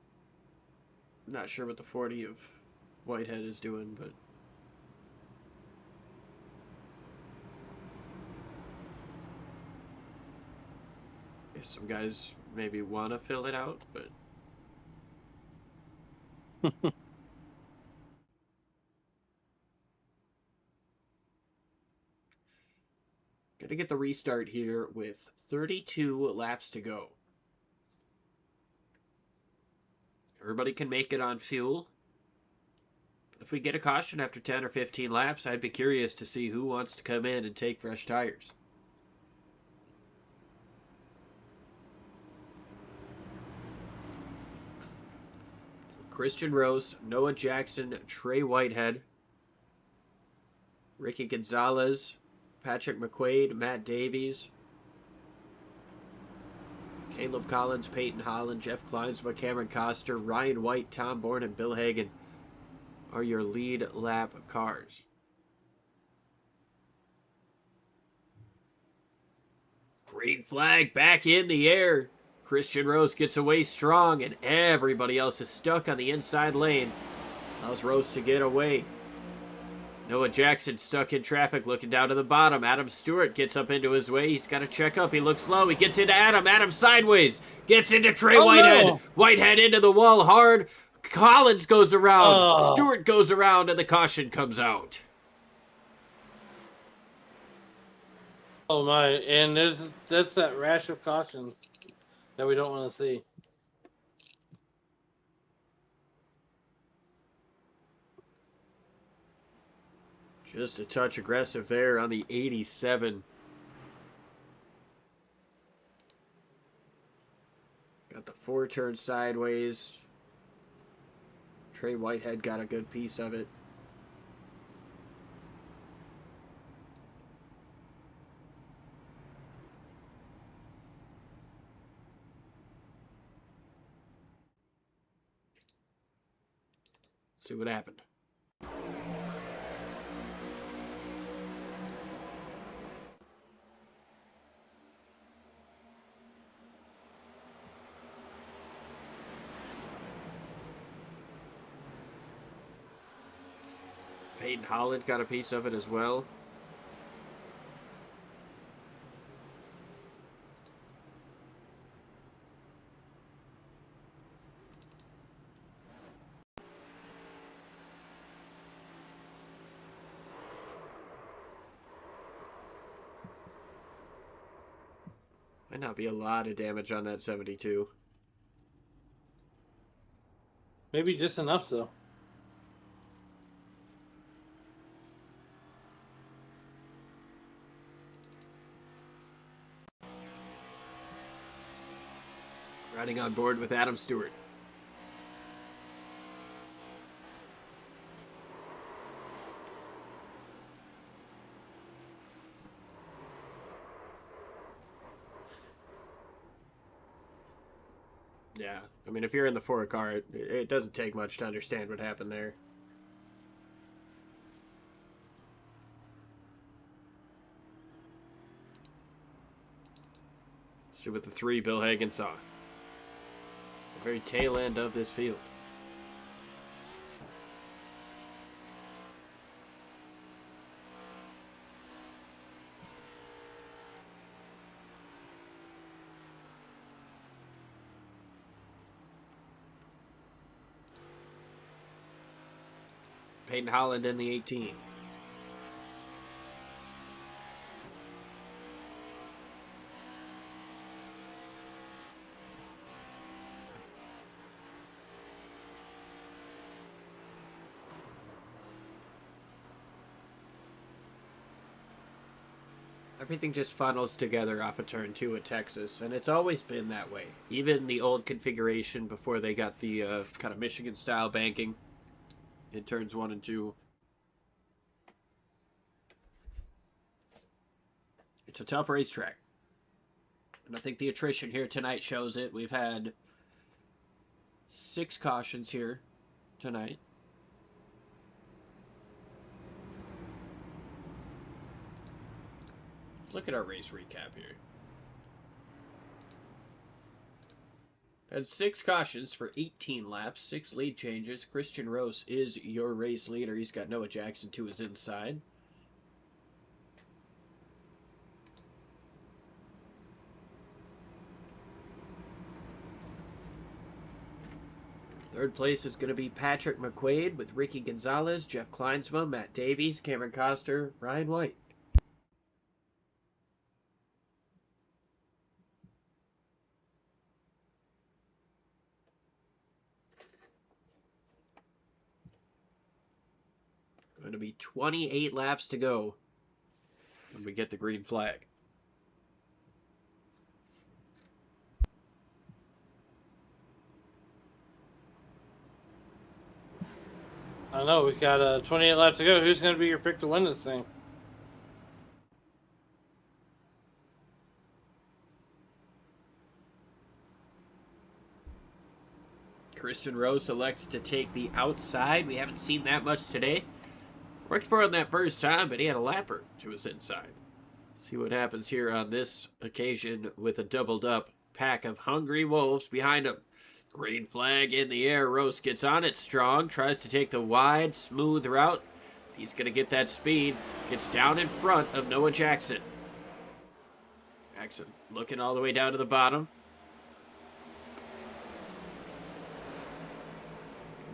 I'm not sure what the 40 of Whitehead is doing, but some guys maybe want to fill it out, but gonna get the restart here with 32 laps to go. Everybody can make it on fuel. But if we get a caution after 10 or 15 laps, I'd be curious to see who wants to come in and take fresh tires. Christian Rose, Noah Jackson, Trey Whitehead, Ricky Gonzalez, Patrick McQuaid, Matt Davies, Caleb Collins, Peyton Holland, Jeff Kleinsma, Cameron Coster, Ryan White, Tom Bourne, and Bill Hagan are your lead lap cars. Green flag back in the air. Christian Rose gets away strong, and everybody else is stuck on the inside lane. Allows Rose to get away. Noah Jackson stuck in traffic, looking down to the bottom. Adam Stewart gets up into his way. He's got to check up. He looks low. He gets into Adam. Adam sideways. Gets into Trey Whitehead. No. Whitehead into the wall hard. Collins goes around. Stewart goes around, and the caution comes out. Oh, my. And that's that rash of caution that we don't want to see. Just a touch aggressive there on the 87. Got the 4-turn sideways. Trey Whitehead got a good piece of it. See what happened. Peyton Holland got a piece of it as well. Might not be a lot of damage on that 72. Maybe just enough, though. Riding on board with Adam Stewart. Yeah, I mean, if you're in the 4 car, it doesn't take much to understand what happened there. See what the 3 Bill Hagan saw. The very tail end of this field. Peyton Holland in the 18. Everything just funnels together off of turn 2 at Texas, and it's always been that way. Even the old configuration before they got the kind of Michigan-style banking in turns 1 and 2. It's a tough racetrack. And I think the attrition here tonight shows it. We've had 6 cautions here tonight. Look at our race recap here. Had 6 cautions for 18 laps, 6 lead changes. Christian Rose is your race leader. He's got Noah Jackson to his inside. Third place is going to be Patrick McQuaid with Ricky Gonzalez, Jeff Kleinsma, Matt Davies, Cameron Coster, Ryan White. Going to be 28 laps to go when we get the green flag. I don't know. We got 28 laps to go. Who's going to be your pick to win this thing? Christian Rose elects to take the outside. We haven't seen that much today. Worked for him that first time, but he had a lapper to his inside. See what happens here on this occasion with a doubled up pack of hungry wolves behind him. Green flag in the air. Rose gets on it strong. Tries to take the wide, smooth route. He's going to get that speed. Gets down in front of Noah Jackson. Jackson looking all the way down to the bottom.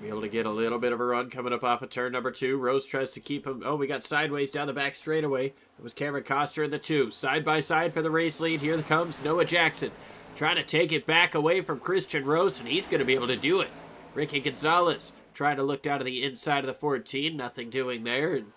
Be able to get a little bit of a run coming up off of turn number 2. Rose tries to keep him. Oh, we got sideways down the back straightaway. It was Cameron Coster in the 2. Side by side for the race lead. Here comes Noah Jackson. Trying to take it back away from Christian Rose, and he's going to be able to do it. Ricky Gonzalez trying to look down to the inside of the 14. Nothing doing there. And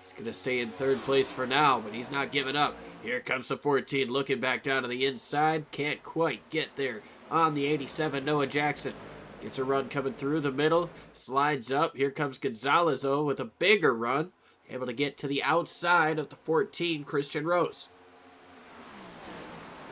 He's going to stay in third place for now, but he's not giving up. Here comes the 14, looking back down to the inside. Can't quite get there on the 87, Noah Jackson. Gets a run coming through the middle, slides up. Here comes Gonzalez, though, with a bigger run. Able to get to the outside of the 14, Christian Rose.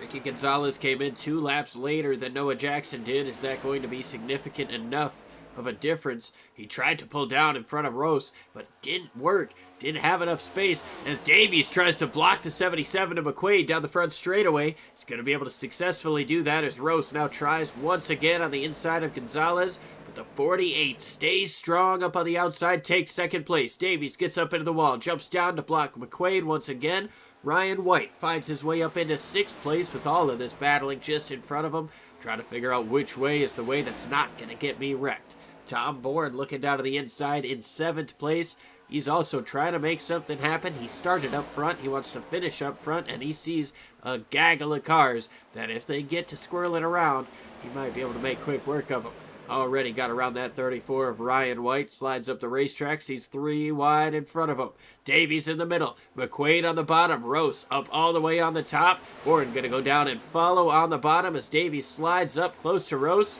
Ricky Gonzalez came in 2 laps later than Noah Jackson did. Is that going to be significant enough of a difference? He tried to pull down in front of Rose, but didn't work. Didn't have enough space as Davies tries to block the 77 to McQuaid down the front straightaway. He's going to be able to successfully do that as Rose now tries once again on the inside of Gonzalez. But the 48 stays strong up on the outside, takes second place. Davies gets up into the wall, jumps down to block McQuaid once again. Ryan White finds his way up into 6th place with all of this battling just in front of him. Trying to figure out which way is the way that's not going to get me wrecked. Tom Bourne looking down to the inside in 7th place. He's also trying to make something happen. He started up front. He wants to finish up front, and he sees a gaggle of cars that if they get to squirreling around, he might be able to make quick work of them. Already got around that 34 of Ryan White. Slides up the racetrack. He's 3 wide in front of him. Davies in the middle. McQuaid on the bottom. Rose up all the way on the top. Bourne going to go down and follow on the bottom as Davies slides up close to Rose.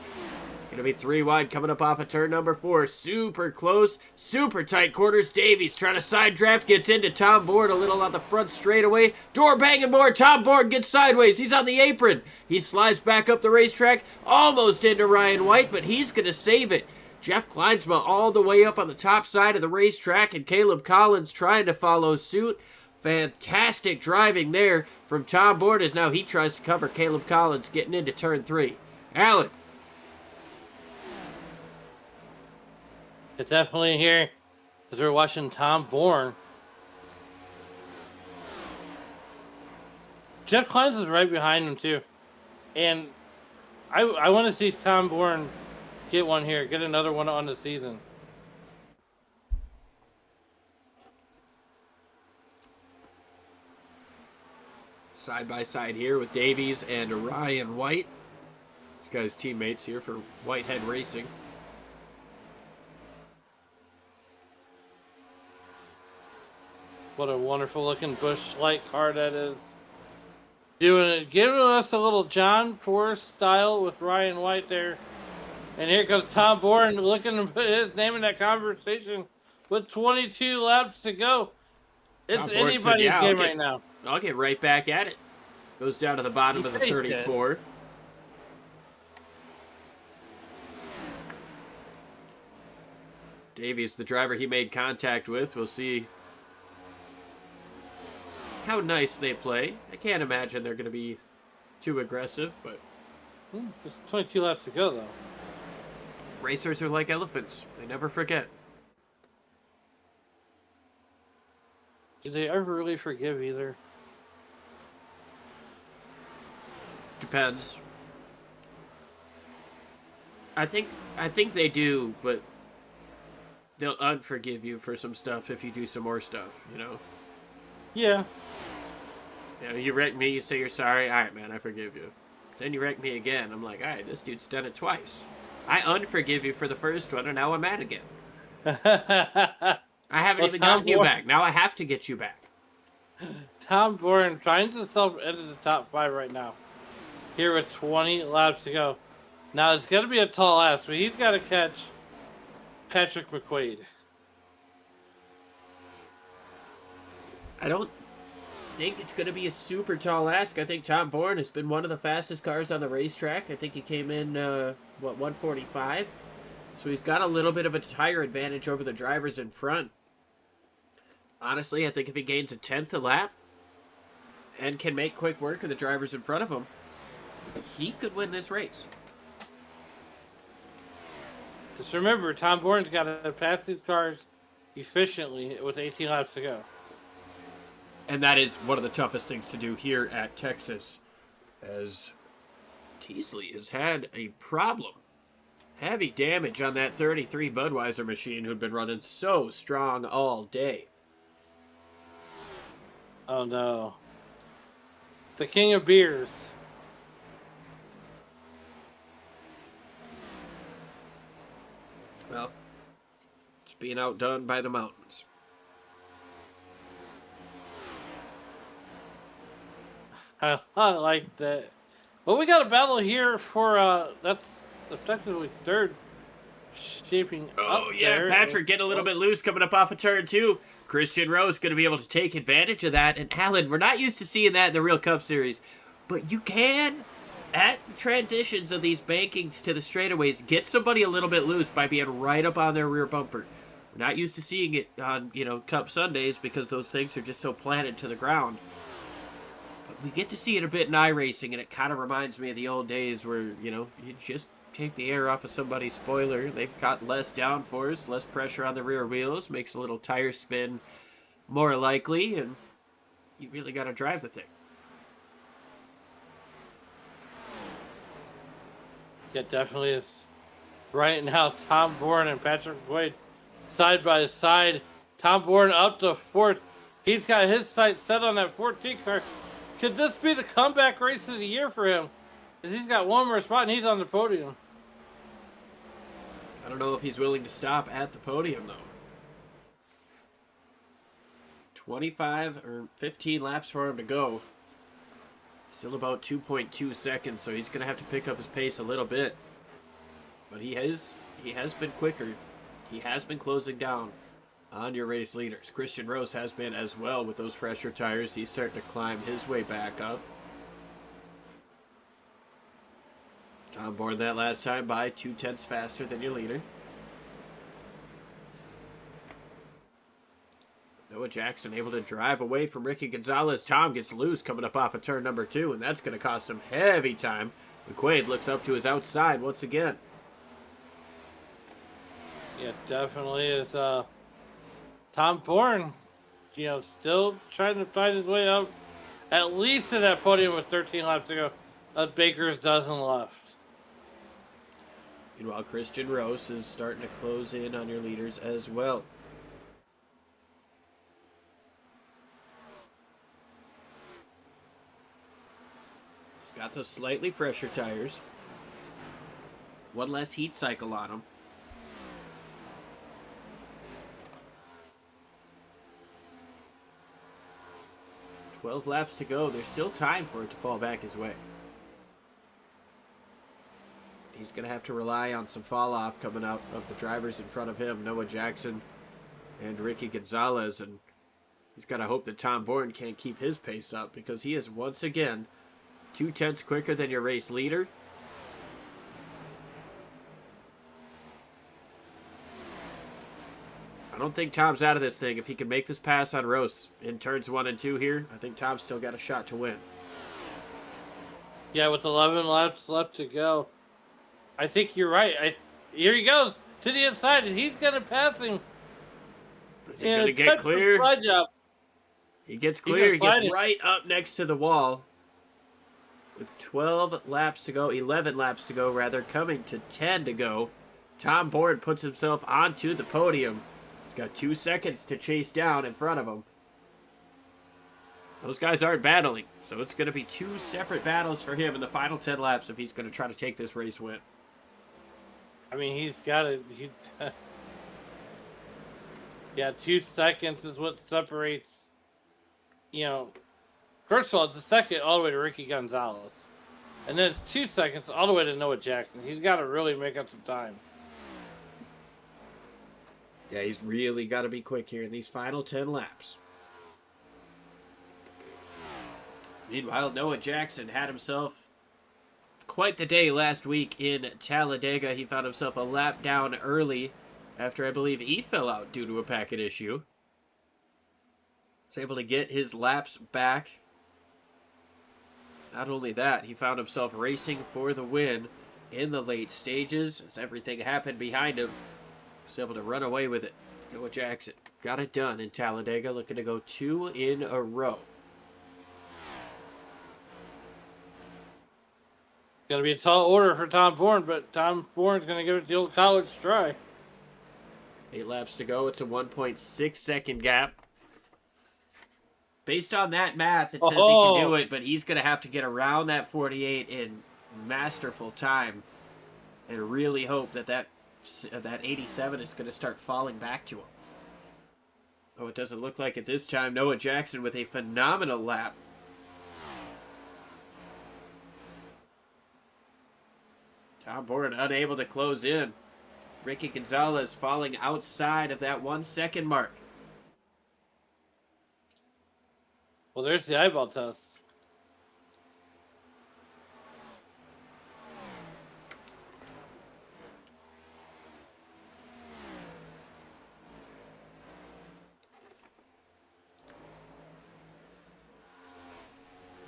Going to be 3 wide coming up off of turn number 4. Super close. Super tight quarters. Davies trying to side draft. Gets into Tom Bourne a little on the front straightaway. Door banging more. Tom Bourne gets sideways. He's on the apron. He slides back up the racetrack. Almost into Ryan White, but he's going to save it. Jeff Kleinsma all the way up on the top side of the racetrack, and Caleb Collins trying to follow suit. Fantastic driving there from Tom Bourne as now he tries to cover Caleb Collins getting into turn 3. Allen. It's definitely here as we're watching Tom Bourne. Jeff Kleins is right behind him too. And I want to see Tom Bourne get one here, get another one on the season. Side by side here with Davies and Ryan White. This guy's teammates here for Whitehead Racing. What a wonderful looking Busch Light car that is. Doing it, giving us a little John Force style with Ryan White there. And here comes Tom Bourne looking to put his name in that conversation with 22 laps to go. It's anybody's game right now. I'll get right back at it. Goes down to the bottom of the 34. Davies, the driver he made contact with. We'll see how nice they play. I can't imagine they're going to be too aggressive, but There's 22 laps to go, though. Racers are like elephants. They never forget. Do they ever really forgive either? Depends. I think they do, but they'll unforgive you for some stuff if you do some more stuff, you know? Yeah. You know, you wreck me, you say you're sorry, alright man, I forgive you. Then you wreck me again, I'm like, alright, this dude's done it twice. I unforgive you for the first one, and now I'm mad again. I haven't even gotten you back. Now I have to get you back. Tom Bourne trying to self into the top 5 right now. Here with 20 laps to go. Now it's going to be a tall ass, but he's got to catch Patrick McQuaid. I don't think it's going to be a super tall ask. I think Tom Bourne has been one of the fastest cars on the racetrack. I think he came in, 145? So he's got a little bit of a tire advantage over the drivers in front. Honestly, I think if he gains a 10th a lap and can make quick work of the drivers in front of him, he could win this race. Just remember, Tom Bourne's got to pass these cars efficiently with 18 laps to go. And that is one of the toughest things to do here at Texas, as Teasley has had a problem. Heavy damage on that 33 Budweiser machine who'd been running so strong all day. Oh no. The king of beers. Well, it's being outdone by the mountains. I like that. Well, we got a battle here for that's effectively third shaping up. Oh, yeah, there. Patrick getting a little bit loose coming up off of turn 2. Christian Rose going to be able to take advantage of that. And Alan, we're not used to seeing that in the Real Cup Series, but you can, at the transitions of these bankings to the straightaways, get somebody a little bit loose by being right up on their rear bumper. We're not used to seeing it on, Cup Sundays because those things are just so planted to the ground. But we get to see it a bit in iRacing, and it kind of reminds me of the old days where, you just take the air off of somebody's spoiler. They've got less downforce, less pressure on the rear wheels, makes a little tire spin more likely, and you really got to drive the thing. Yeah, definitely is. Right now, Tom Bourne and Patrick Boyd side by side. Tom Bourne up to fourth. He's got his sights set on that 14 car. Could this be the comeback race of the year for him? Because he's got one more spot and he's on the podium. I don't know if he's willing to stop at the podium, though. 25 or 15 laps for him to go. Still about 2.2 seconds, so he's going to have to pick up his pace a little bit. But he has been quicker. He has been closing down on your race leaders. Christian Rose has been as well with those fresher tires. He's starting to climb his way back up. Tom Bourne that last time by 0.2 faster than your leader. Noah Jackson able to drive away from Ricky Gonzalez. Tom gets loose coming up off of turn number 2, and that's going to cost him heavy time. McQuaid looks up to his outside once again. Yeah, definitely is. Tom Bourne, still trying to find his way up, at least to that podium with 13 laps to go. A baker's dozen left. Meanwhile, Christian Rose is starting to close in on your leaders as well. He's got those slightly fresher tires. One less heat cycle on him. 12 laps to go. There's still time for it to fall back his way. He's going to have to rely on some fall off coming out of the drivers in front of him, Noah Jackson and Ricky Gonzalez, and he's got to hope that Tom Bourne can't keep his pace up because he is once again 0.2 quicker than your race leader. I don't think Tom's out of this thing. If he can make this pass on Rose in turns 1 and 2 here, I think Tom's still got a shot to win. Yeah, with 11 laps left to go. I think you're right. Here he goes to the inside, and he's going to pass him. Is he going to get clear? He gets clear. He gets right up next to the wall. With 12 laps to go, 11 laps to go, rather, coming to 10 to go. Tom Bourne puts himself onto the podium. He's got 2 seconds to chase down in front of him. Those guys aren't battling, so it's going to be 2 separate battles for him in the final 10 laps if he's going to try to take this race win. I mean, he's got it. Yeah, 2 seconds is what separates, first of all, it's a second all the way to Ricky Gonzalez. And then it's 2 seconds all the way to Noah Jackson. He's got to really make up some time. Yeah, he's really got to be quick here in these final 10 laps. Meanwhile, Noah Jackson had himself quite the day last week in Talladega. He found himself a lap down early after I believe he fell out due to a packet issue. Was able to get his laps back. Not only that, he found himself racing for the win in the late stages as everything happened behind him. Was able to run away with it. Noah Jackson got it done in Talladega, looking to go 2 in a row. Going to be a tall order for Tom Bourne, but Tom Bourne's going to give it the old college try. 8 laps to go. It's a 1.6 second gap. Based on that math, it says he can do it, but he's going to have to get around that 48 in masterful time and really hope that 87 is going to start falling back to him. Oh, it doesn't look like it this time. Noah Jackson with a phenomenal lap. Tom Bourne unable to close in. Ricky Gonzalez falling outside of that 1 second mark. Well, there's the eyeball test.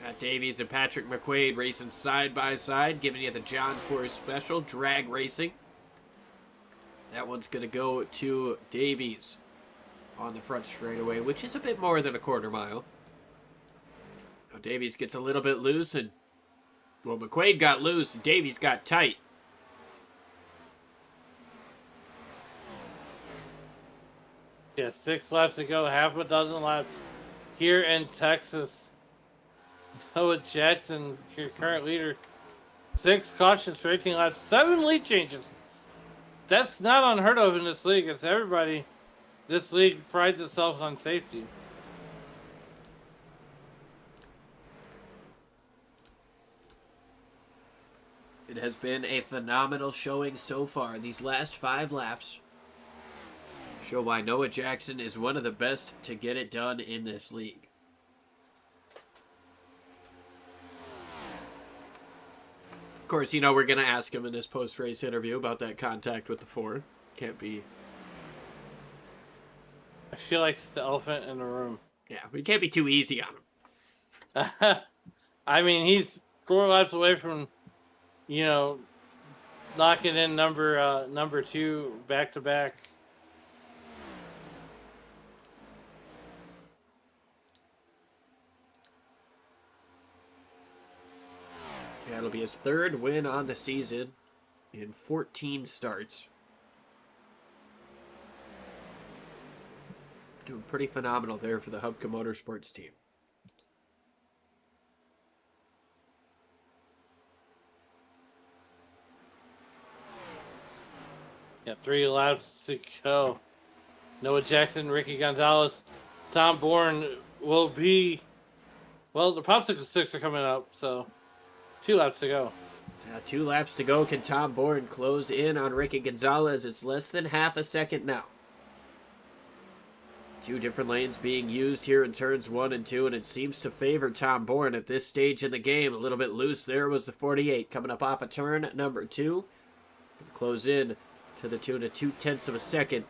Matt Davies and Patrick McQuaid racing side by side, giving you the John Force special, drag racing. That one's going to go to Davies on the front straightaway, which is a bit more than a quarter mile. Now Davies gets a little bit loose, and, well, McQuaid got loose, and Davies got tight. Yeah, 6 laps to go, half a dozen laps here in Texas. Noah Jackson, your current leader. 6 cautions for 18 laps, 7 lead changes. That's not unheard of in this league. It's everybody. This league prides itself on safety. It has been a phenomenal showing so far. These last 5 laps show why Noah Jackson is one of the best to get it done in this league. Of course, you know, we're going to ask him in this post-race interview about that contact with the 4. Can't be... I feel like it's the elephant in the room. Yeah, we can't be too easy on him. I mean, he's 4 laps away from, you know, knocking in number 2 back-to-back. Yeah, it'll be his 3rd win on the season in 14 starts. Doing pretty phenomenal there for the Hubka Motorsports team. Yeah, 3 laps to go. Noah Jackson, Ricky Gonzalez, Tom Bourne will be... Well, the Popsicle Sticks are coming up, so 2 laps to go. 2 laps to go. Can Tom Bourne close in on Ricky Gonzalez? It's less than half a second now. 2 different lanes being used here in turns 1 and 2, and it seems to favor Tom Bourne at this stage in the game. A little bit loose there was the 48 coming up off of turn number 2. Close in to the tune of 0.2 of a second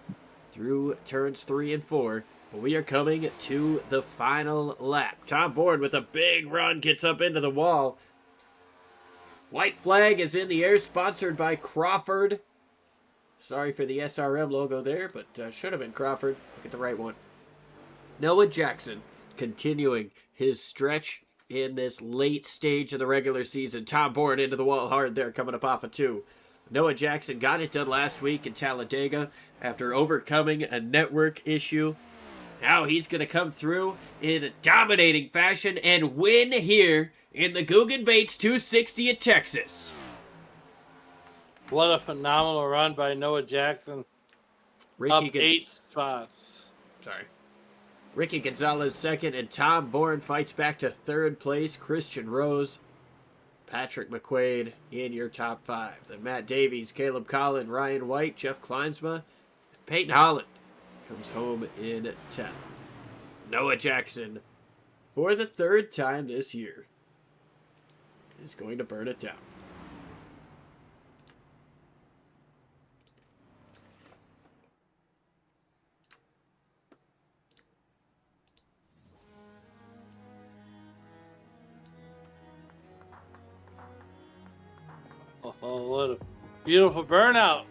through turns 3 and 4. But we are coming to the final lap. Tom Bourne with a big run gets up into the wall. White flag is in the air, sponsored by Crawford. Sorry for the SRM logo there, but should have been Crawford. Look at the right one. Noah Jackson continuing his stretch in this late stage of the regular season. Tom Bourne into the wall hard there, coming up off of 2. Noah Jackson got it done last week in Talladega after overcoming a network issue. Now he's going to come through in a dominating fashion and win here in the Googan Bates 260 at Texas. What a phenomenal run by Noah Jackson. Up 8 spots. Sorry. Ricky Gonzalez second, and Tom Bourne fights back to 3rd place. Christian Rose, Patrick McQuaid in your top 5. Then Matt Davies, Caleb Collin, Ryan White, Jeff Kleinsma, Peyton Holland comes home in 10th. Noah Jackson, for the 3rd time this year, is going to burn it down. Oh, what a beautiful burnout.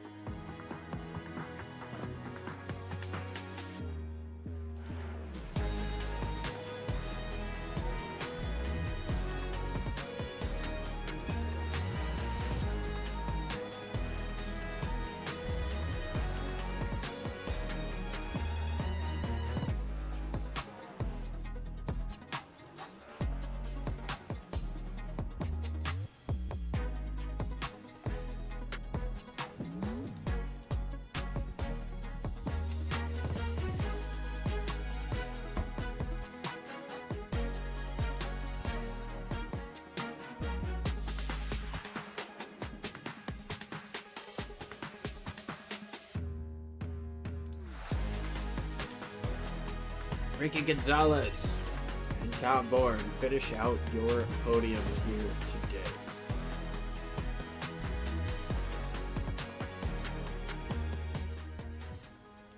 Ricky Gonzalez and Tom Bourne finish out your podium here today.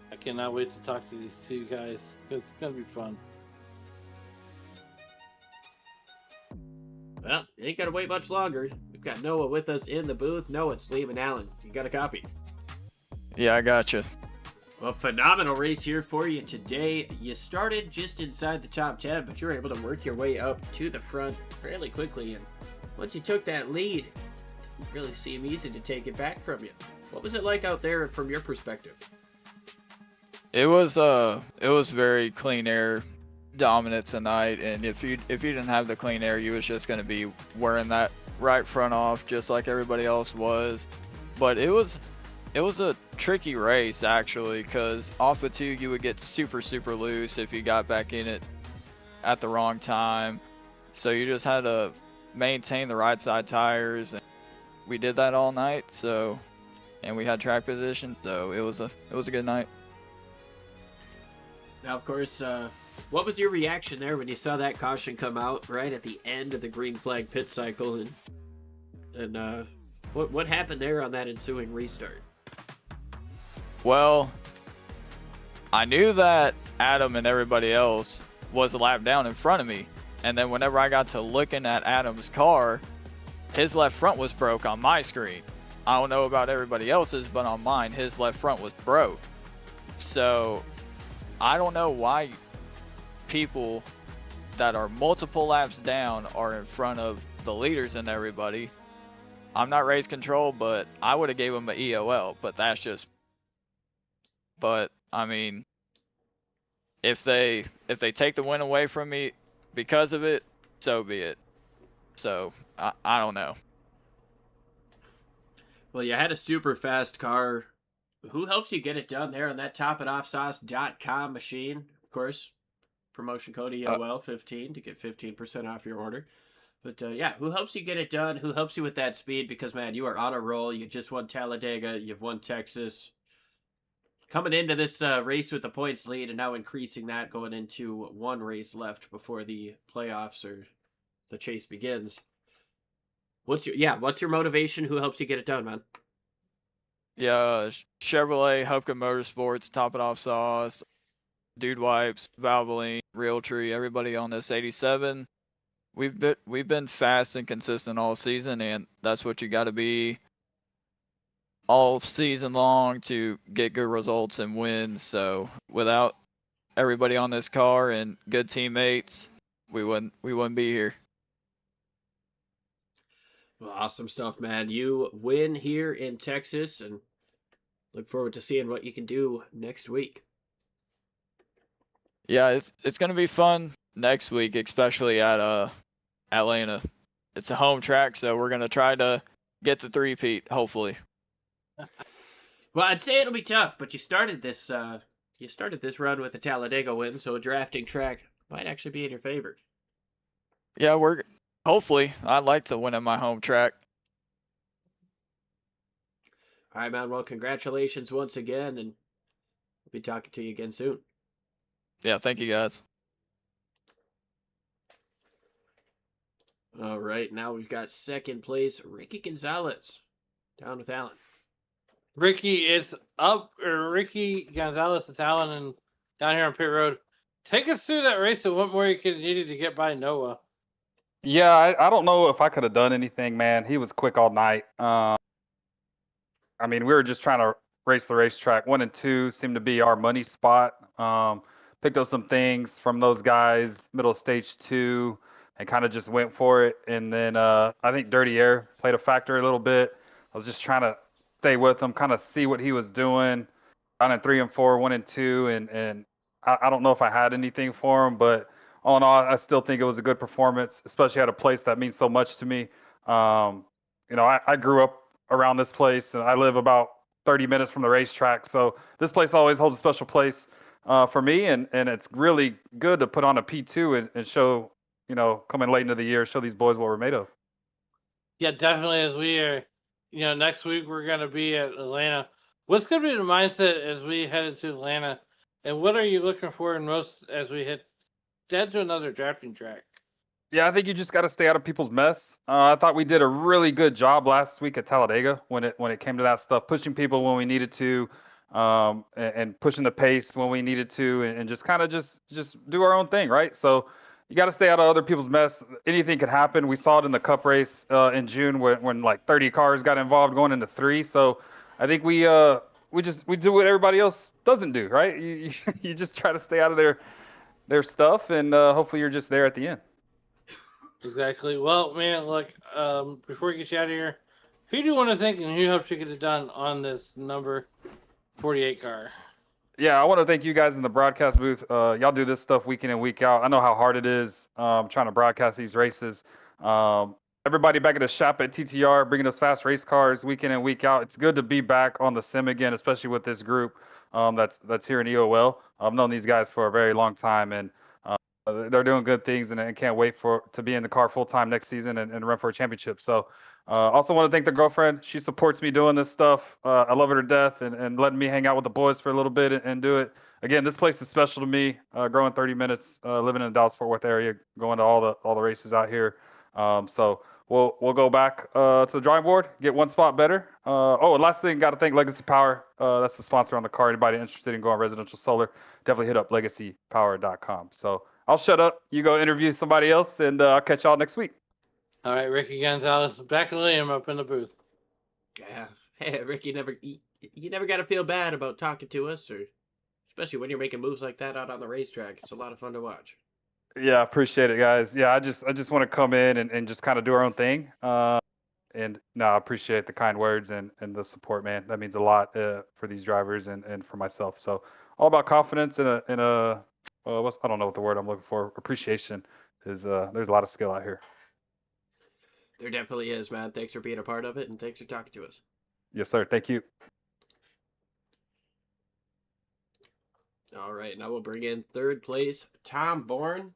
I cannot wait to talk to these two guys. It's going to be fun. Well, you ain't got to wait much longer. We've got Noah with us in the booth. Noah, it's Liam and Allen. You got a copy? Yeah, I got you. Well, phenomenal race here for you today. You started just inside the top 10, but you were able to work your way up to the front fairly quickly. And once you took that lead, it didn't really seem easy to take it back from you. What was it like out there from your perspective? It was very clean air dominant tonight, and if you didn't have the clean air, you was just going to be wearing that right front off just like everybody else was. But it was a tricky race actually, because off of 2 you would get super loose if you got back in it at the wrong time. So you just had to maintain the right side tires, and we did that all night. So, and we had track position, so it was a good night. Now, of course, what was your reaction there when you saw that caution come out right at the end of the green flag pit cycle, and what happened there on that ensuing restart? Well, I knew that Adam and everybody else was a lap down in front of me, and then whenever I got to looking at Adam's car, his left front was broke on my screen. I don't know about everybody else's, but on mine, his left front was broke. So I don't know why people that are multiple laps down are in front of the leaders and everybody. I'm not race control, but I would have gave them an EOL, but that's just. But I mean, if they take the win away from me because of it, so be it. So I don't know. Well, you had a super fast car. Who helps you get it done there on that topitoffsauce.com machine? Of course, promotion code EOL15 to get 15% off your order. But yeah, who helps you get it done? Who helps you with that speed? Because, man, you are on a roll. You just won Talladega. You've won Texas. Coming into this race with the points lead, and now increasing that, going into one race left before the playoffs or the chase begins. What's your motivation? Who helps you get it done, man? Yeah, Chevrolet, Hupka Motorsports, Top It Off Sauce, Dude Wipes, Valvoline, Realtree, everybody on this 87. We've been fast and consistent all season, and that's what you got to be all season long to get good results and wins. So without everybody on this car and good teammates, we wouldn't be here. Well, awesome stuff, man. You win here in Texas, and look forward to seeing what you can do next week. Yeah, it's gonna be fun next week, especially at Atlanta. It's a home track, so we're gonna try to get the three-peat, hopefully. Well, I'd say it'll be tough, but you started this run with the Talladega win, so a drafting track might actually be in your favor. Yeah, hopefully. I'd like to win at my home track. All right, man. Well, congratulations once again, and we'll be talking to you again soon. Yeah, thank you guys. All right, now we've got second place, Ricky Gonzalez, down with Allen. Ricky, it's up. Ricky Gonzalez, it's Allen, and down here on pit road. Take us through that race and what more you could needed to get by Noah. Yeah, I don't know if I could have done anything, man. He was quick all night. I mean, we were just trying to race the racetrack. 1 and 2 seemed to be our money spot. Picked up some things from those guys, middle of stage 2, and kind of just went for it. And then I think Dirty Air played a factor a little bit. I was just trying to stay with him, kind of see what he was doing. Down in 3 and 4, 1 and 2, and I don't know if I had anything for him, but all in all, I still think it was a good performance, especially at a place that means so much to me. I grew up around this place, and I live about 30 minutes from the racetrack, so this place always holds a special place for me, and it's really good to put on a P2 and show, coming late into the year, show these boys what we're made of. Yeah, definitely. As we are, next week we're going to be at Atlanta. What's going to be the mindset as we head into Atlanta And what are you looking for in most as we head to another drafting track? Yeah, I think you just got to stay out of people's mess. I thought we did a really good job last week at Talladega when it came to that stuff, pushing people when we needed to, and pushing the pace when we needed to, and just kind of just do our own thing, right? So you got to stay out of other people's mess. Anything could happen. We saw it in the Cup race in June when like 30 cars got involved going into 3. So I think we do what everybody else doesn't do, right? You just try to stay out of their stuff, and hopefully you're just there at the end. Exactly. Well, man, look, before we get you out of here, who do you want to thank and who helps you get it done on this number 48 car? Yeah, I want to thank you guys in the broadcast booth. Y'all do this stuff week in and week out. I know how hard it is trying to broadcast these races. Everybody back at the shop at TTR, bringing us fast race cars week in and week out. It's good to be back on the sim again, especially with this group that's here in EOL. I've known these guys for a very long time, and they're doing good things, and I can't wait to be in the car full time next season and run for a championship. So also want to thank the girlfriend. She supports me doing this stuff. I love her to death, and letting me hang out with the boys for a little bit and do it. Again, this place is special to me. Growing 30 minutes, living in the Dallas-Fort Worth area, going to all the races out here. So we'll go back to the drawing board, get one spot better. And last thing, got to thank Legacy Power. That's the sponsor on the car. Anybody interested in going residential solar, definitely hit up legacypower.com. So I'll shut up. You go interview somebody else, and I'll catch y'all next week. All right, Ricky Gonzalez, back to Liam up in the booth. Yeah. Hey, Rick, you never got to feel bad about talking to us, or especially when you're making moves like that out on the racetrack. It's a lot of fun to watch. Yeah, I appreciate it, guys. Yeah, I just want to come in and just kind of do our own thing. And no, I appreciate the kind words and the support, man. That means a lot for these drivers and for myself. So all about confidence and I don't know what the word I'm looking for. Appreciation is there's a lot of skill out here. There definitely is, man. Thanks for being a part of it, and thanks for talking to us. Yes, sir. Thank you. All right, now we'll bring in third place, Tom Bourne.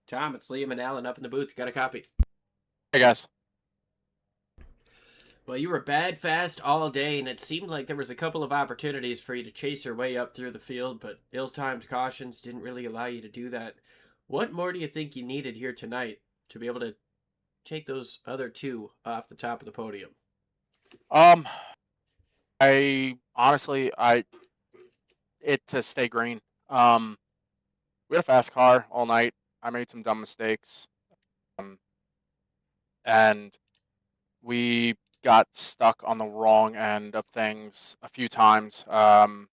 Tom, it's Liam and Alan up in the booth. You got a copy? Hey, guys. Well, you were bad fast all day, and it seemed like there was a couple of opportunities for you to chase your way up through the field, but ill-timed cautions didn't really allow you to do that. What more do you think you needed here tonight to be able to take those other two off the top of the podium? I honestly, to stay green. We had a fast car all night. I made some dumb mistakes, and we got stuck on the wrong end of things a few times. Got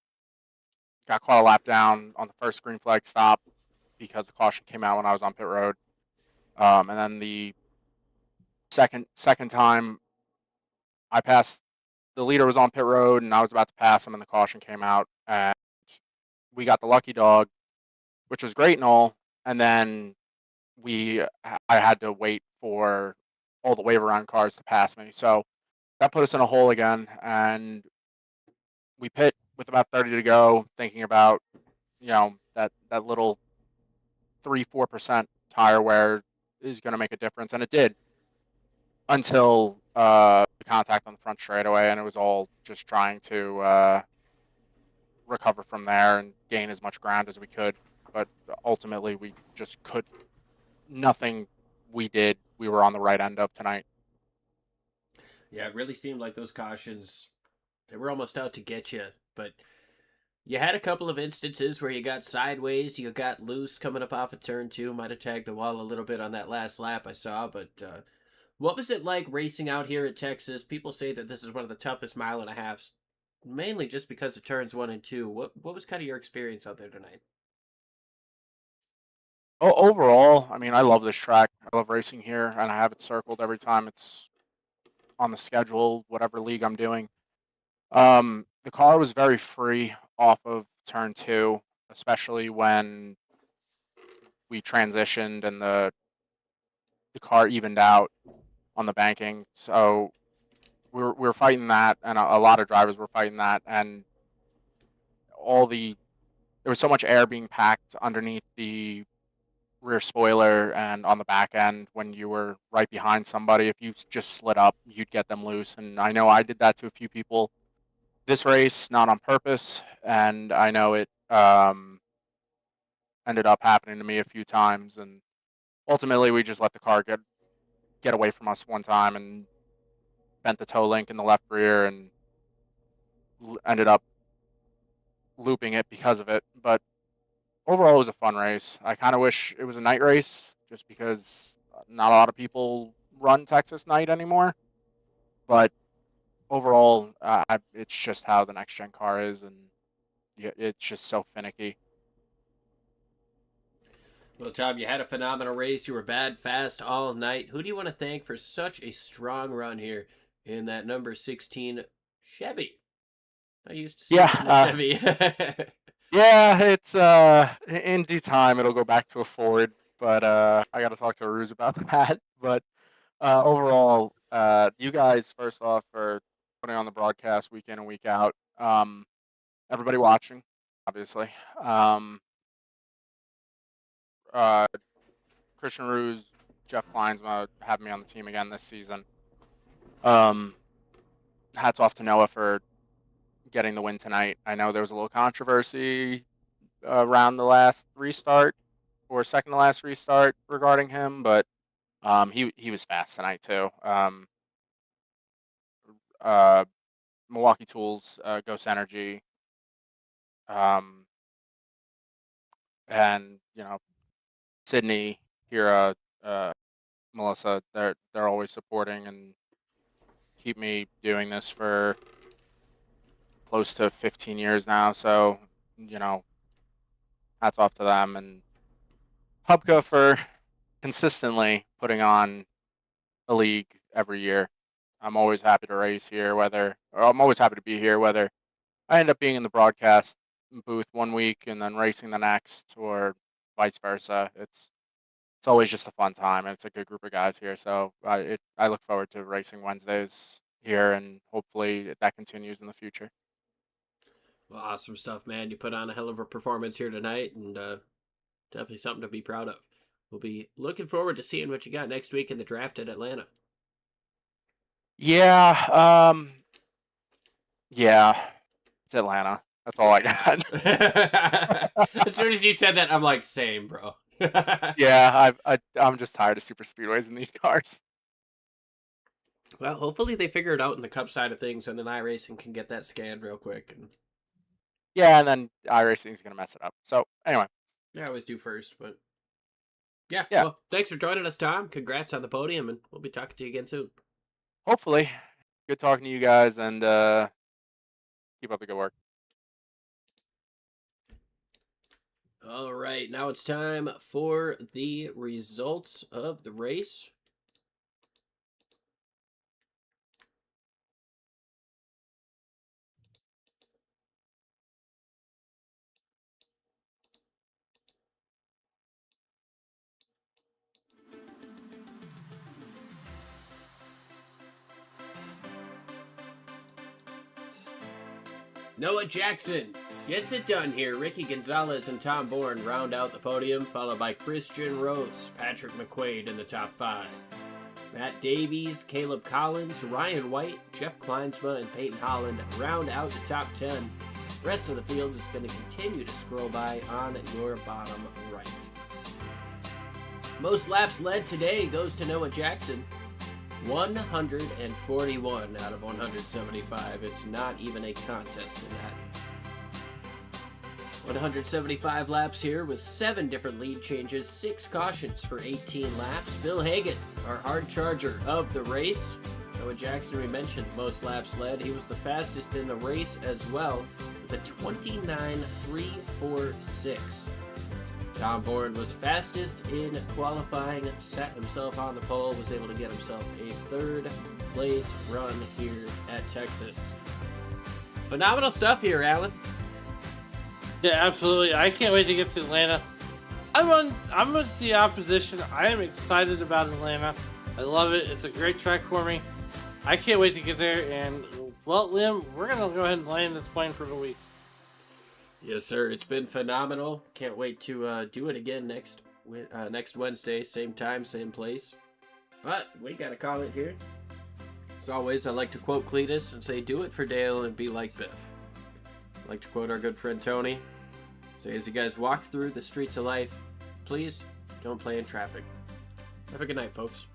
caught a lap down on the first green flag stop because the caution came out when I was on pit road, and then the second time I passed, the leader was on pit road and I was about to pass him and the caution came out, and we got the lucky dog, which was great and all, and then I had to wait for all the wave around cars to pass me, so that put us in a hole again, and we pit with about 30 to go, thinking about that little 3-4% tire wear is going to make a difference, and it did, until the contact on the front straightaway, and it was all just trying to recover from there and gain as much ground as we could. But ultimately, we just could. Nothing we did, we were on the right end of tonight. Yeah, it really seemed like those cautions, they were almost out to get you. But you had a couple of instances where you got sideways, you got loose coming up off of turn 2, might have tagged the wall a little bit on that last lap I saw. But what was it like racing out here at Texas? People say that this is one of the toughest mile and a halves, mainly just because of turns 1 and 2. What was kind of your experience out there tonight? Overall, I mean, I love this track. I love racing here, and I have it circled every time it's on the schedule, whatever league I'm doing. The car was very free off of turn 2, especially when we transitioned and the car evened out on the banking. So we were fighting that, and a lot of drivers were fighting that, and there was so much air being packed underneath the rear spoiler and on the back end when you were right behind somebody. If you just slid up, you'd get them loose, and I know I did that to a few people this race, not on purpose, and I know it ended up happening to me a few times, and ultimately we just let the car get away from us one time and bent the toe link in the left rear and ended up looping it because of it. But overall, it was a fun race. I kind of wish it was a night race just because not a lot of people run Texas night anymore. But overall, it's just how the next gen car is, and it's just so finicky. Well, Tom, you had a phenomenal race. You were bad, fast all night. Who do you want to thank for such a strong run here in that number 16 Chevy? I used to see Chevy. Yeah, it's in due time it'll go back to a Ford, but I got to talk to Aruz about that. But overall, you guys first off for putting on the broadcast week in and week out. Everybody watching, obviously. Christian Ruse, Jeff Kleinsma have me on the team again this season. Hats off to Noah for getting the win tonight. I know there was a little controversy around the last restart or second to last restart regarding him, but he was fast tonight too. Milwaukee Tools, Ghost Energy, and Sydney, Kira, Melissa, they're always supporting and keep me doing this for close to 15 years now. So, hats off to them, and Hubka for consistently putting on a league every year. I'm always happy to race here, I'm always happy to be here, whether I end up being in the broadcast booth one week and then racing the next, or vice versa. It's always just a fun time, and it's a good group of guys here. So I look forward to racing Wednesdays here, and hopefully that continues in the future. Well, awesome stuff, man. You put on a hell of a performance here tonight, and definitely something to be proud of. We'll be looking forward to seeing what you got next week in the draft at Atlanta. Yeah, it's Atlanta. That's all I got. As soon as you said that, I'm like, same, bro. Yeah, I'm just tired of super speedways in these cars. Well, hopefully they figure it out in the Cup side of things, and then iRacing can get that scanned real quick. Yeah, and then iRacing is gonna mess it up. So anyway, I always do first, but yeah. Yeah. Well, thanks for joining us, Tom. Congrats on the podium, and we'll be talking to you again soon. Hopefully, good talking to you guys, and keep up the good work. All right, now it's time for the results of the race. Noah Jackson gets it done here. Ricky Gonzalez and Tom Bourne round out the podium, followed by Christian Rose, Patrick McQuaid in the top 5. Matt Davies, Caleb Collins, Ryan White, Jeff Kleinsma, and Peyton Holland round out the top 10. The rest of the field is going to continue to scroll by on your bottom right. Most laps led today goes to Noah Jackson. 141 out of 175. It's not even a contest in that. 175 laps here with 7 different lead changes, 6 cautions for 18 laps. Bill Hagan, our hard charger of the race. Noah Jackson, we mentioned, most laps led. He was the fastest in the race as well with a 29.346. Tom Bourne was fastest in qualifying, set himself on the pole, was able to get himself a 3rd place run here at Texas. Phenomenal stuff here, Alan. Yeah, absolutely. I can't wait to get to Atlanta. I'm with the opposition. I am excited about Atlanta. I love it. It's a great track for me. I can't wait to get there. And, well, Liam, we're going to go ahead and land this plane for the week. Yes, sir. It's been phenomenal. Can't wait to do it again next Wednesday. Same time, same place. But we got to call it here. As always, I like to quote Cletus and say, do it for Dale and be like Biff. I like to quote our good friend Tony. Say, as you guys walk through the streets of life, please don't play in traffic. Have a good night, folks.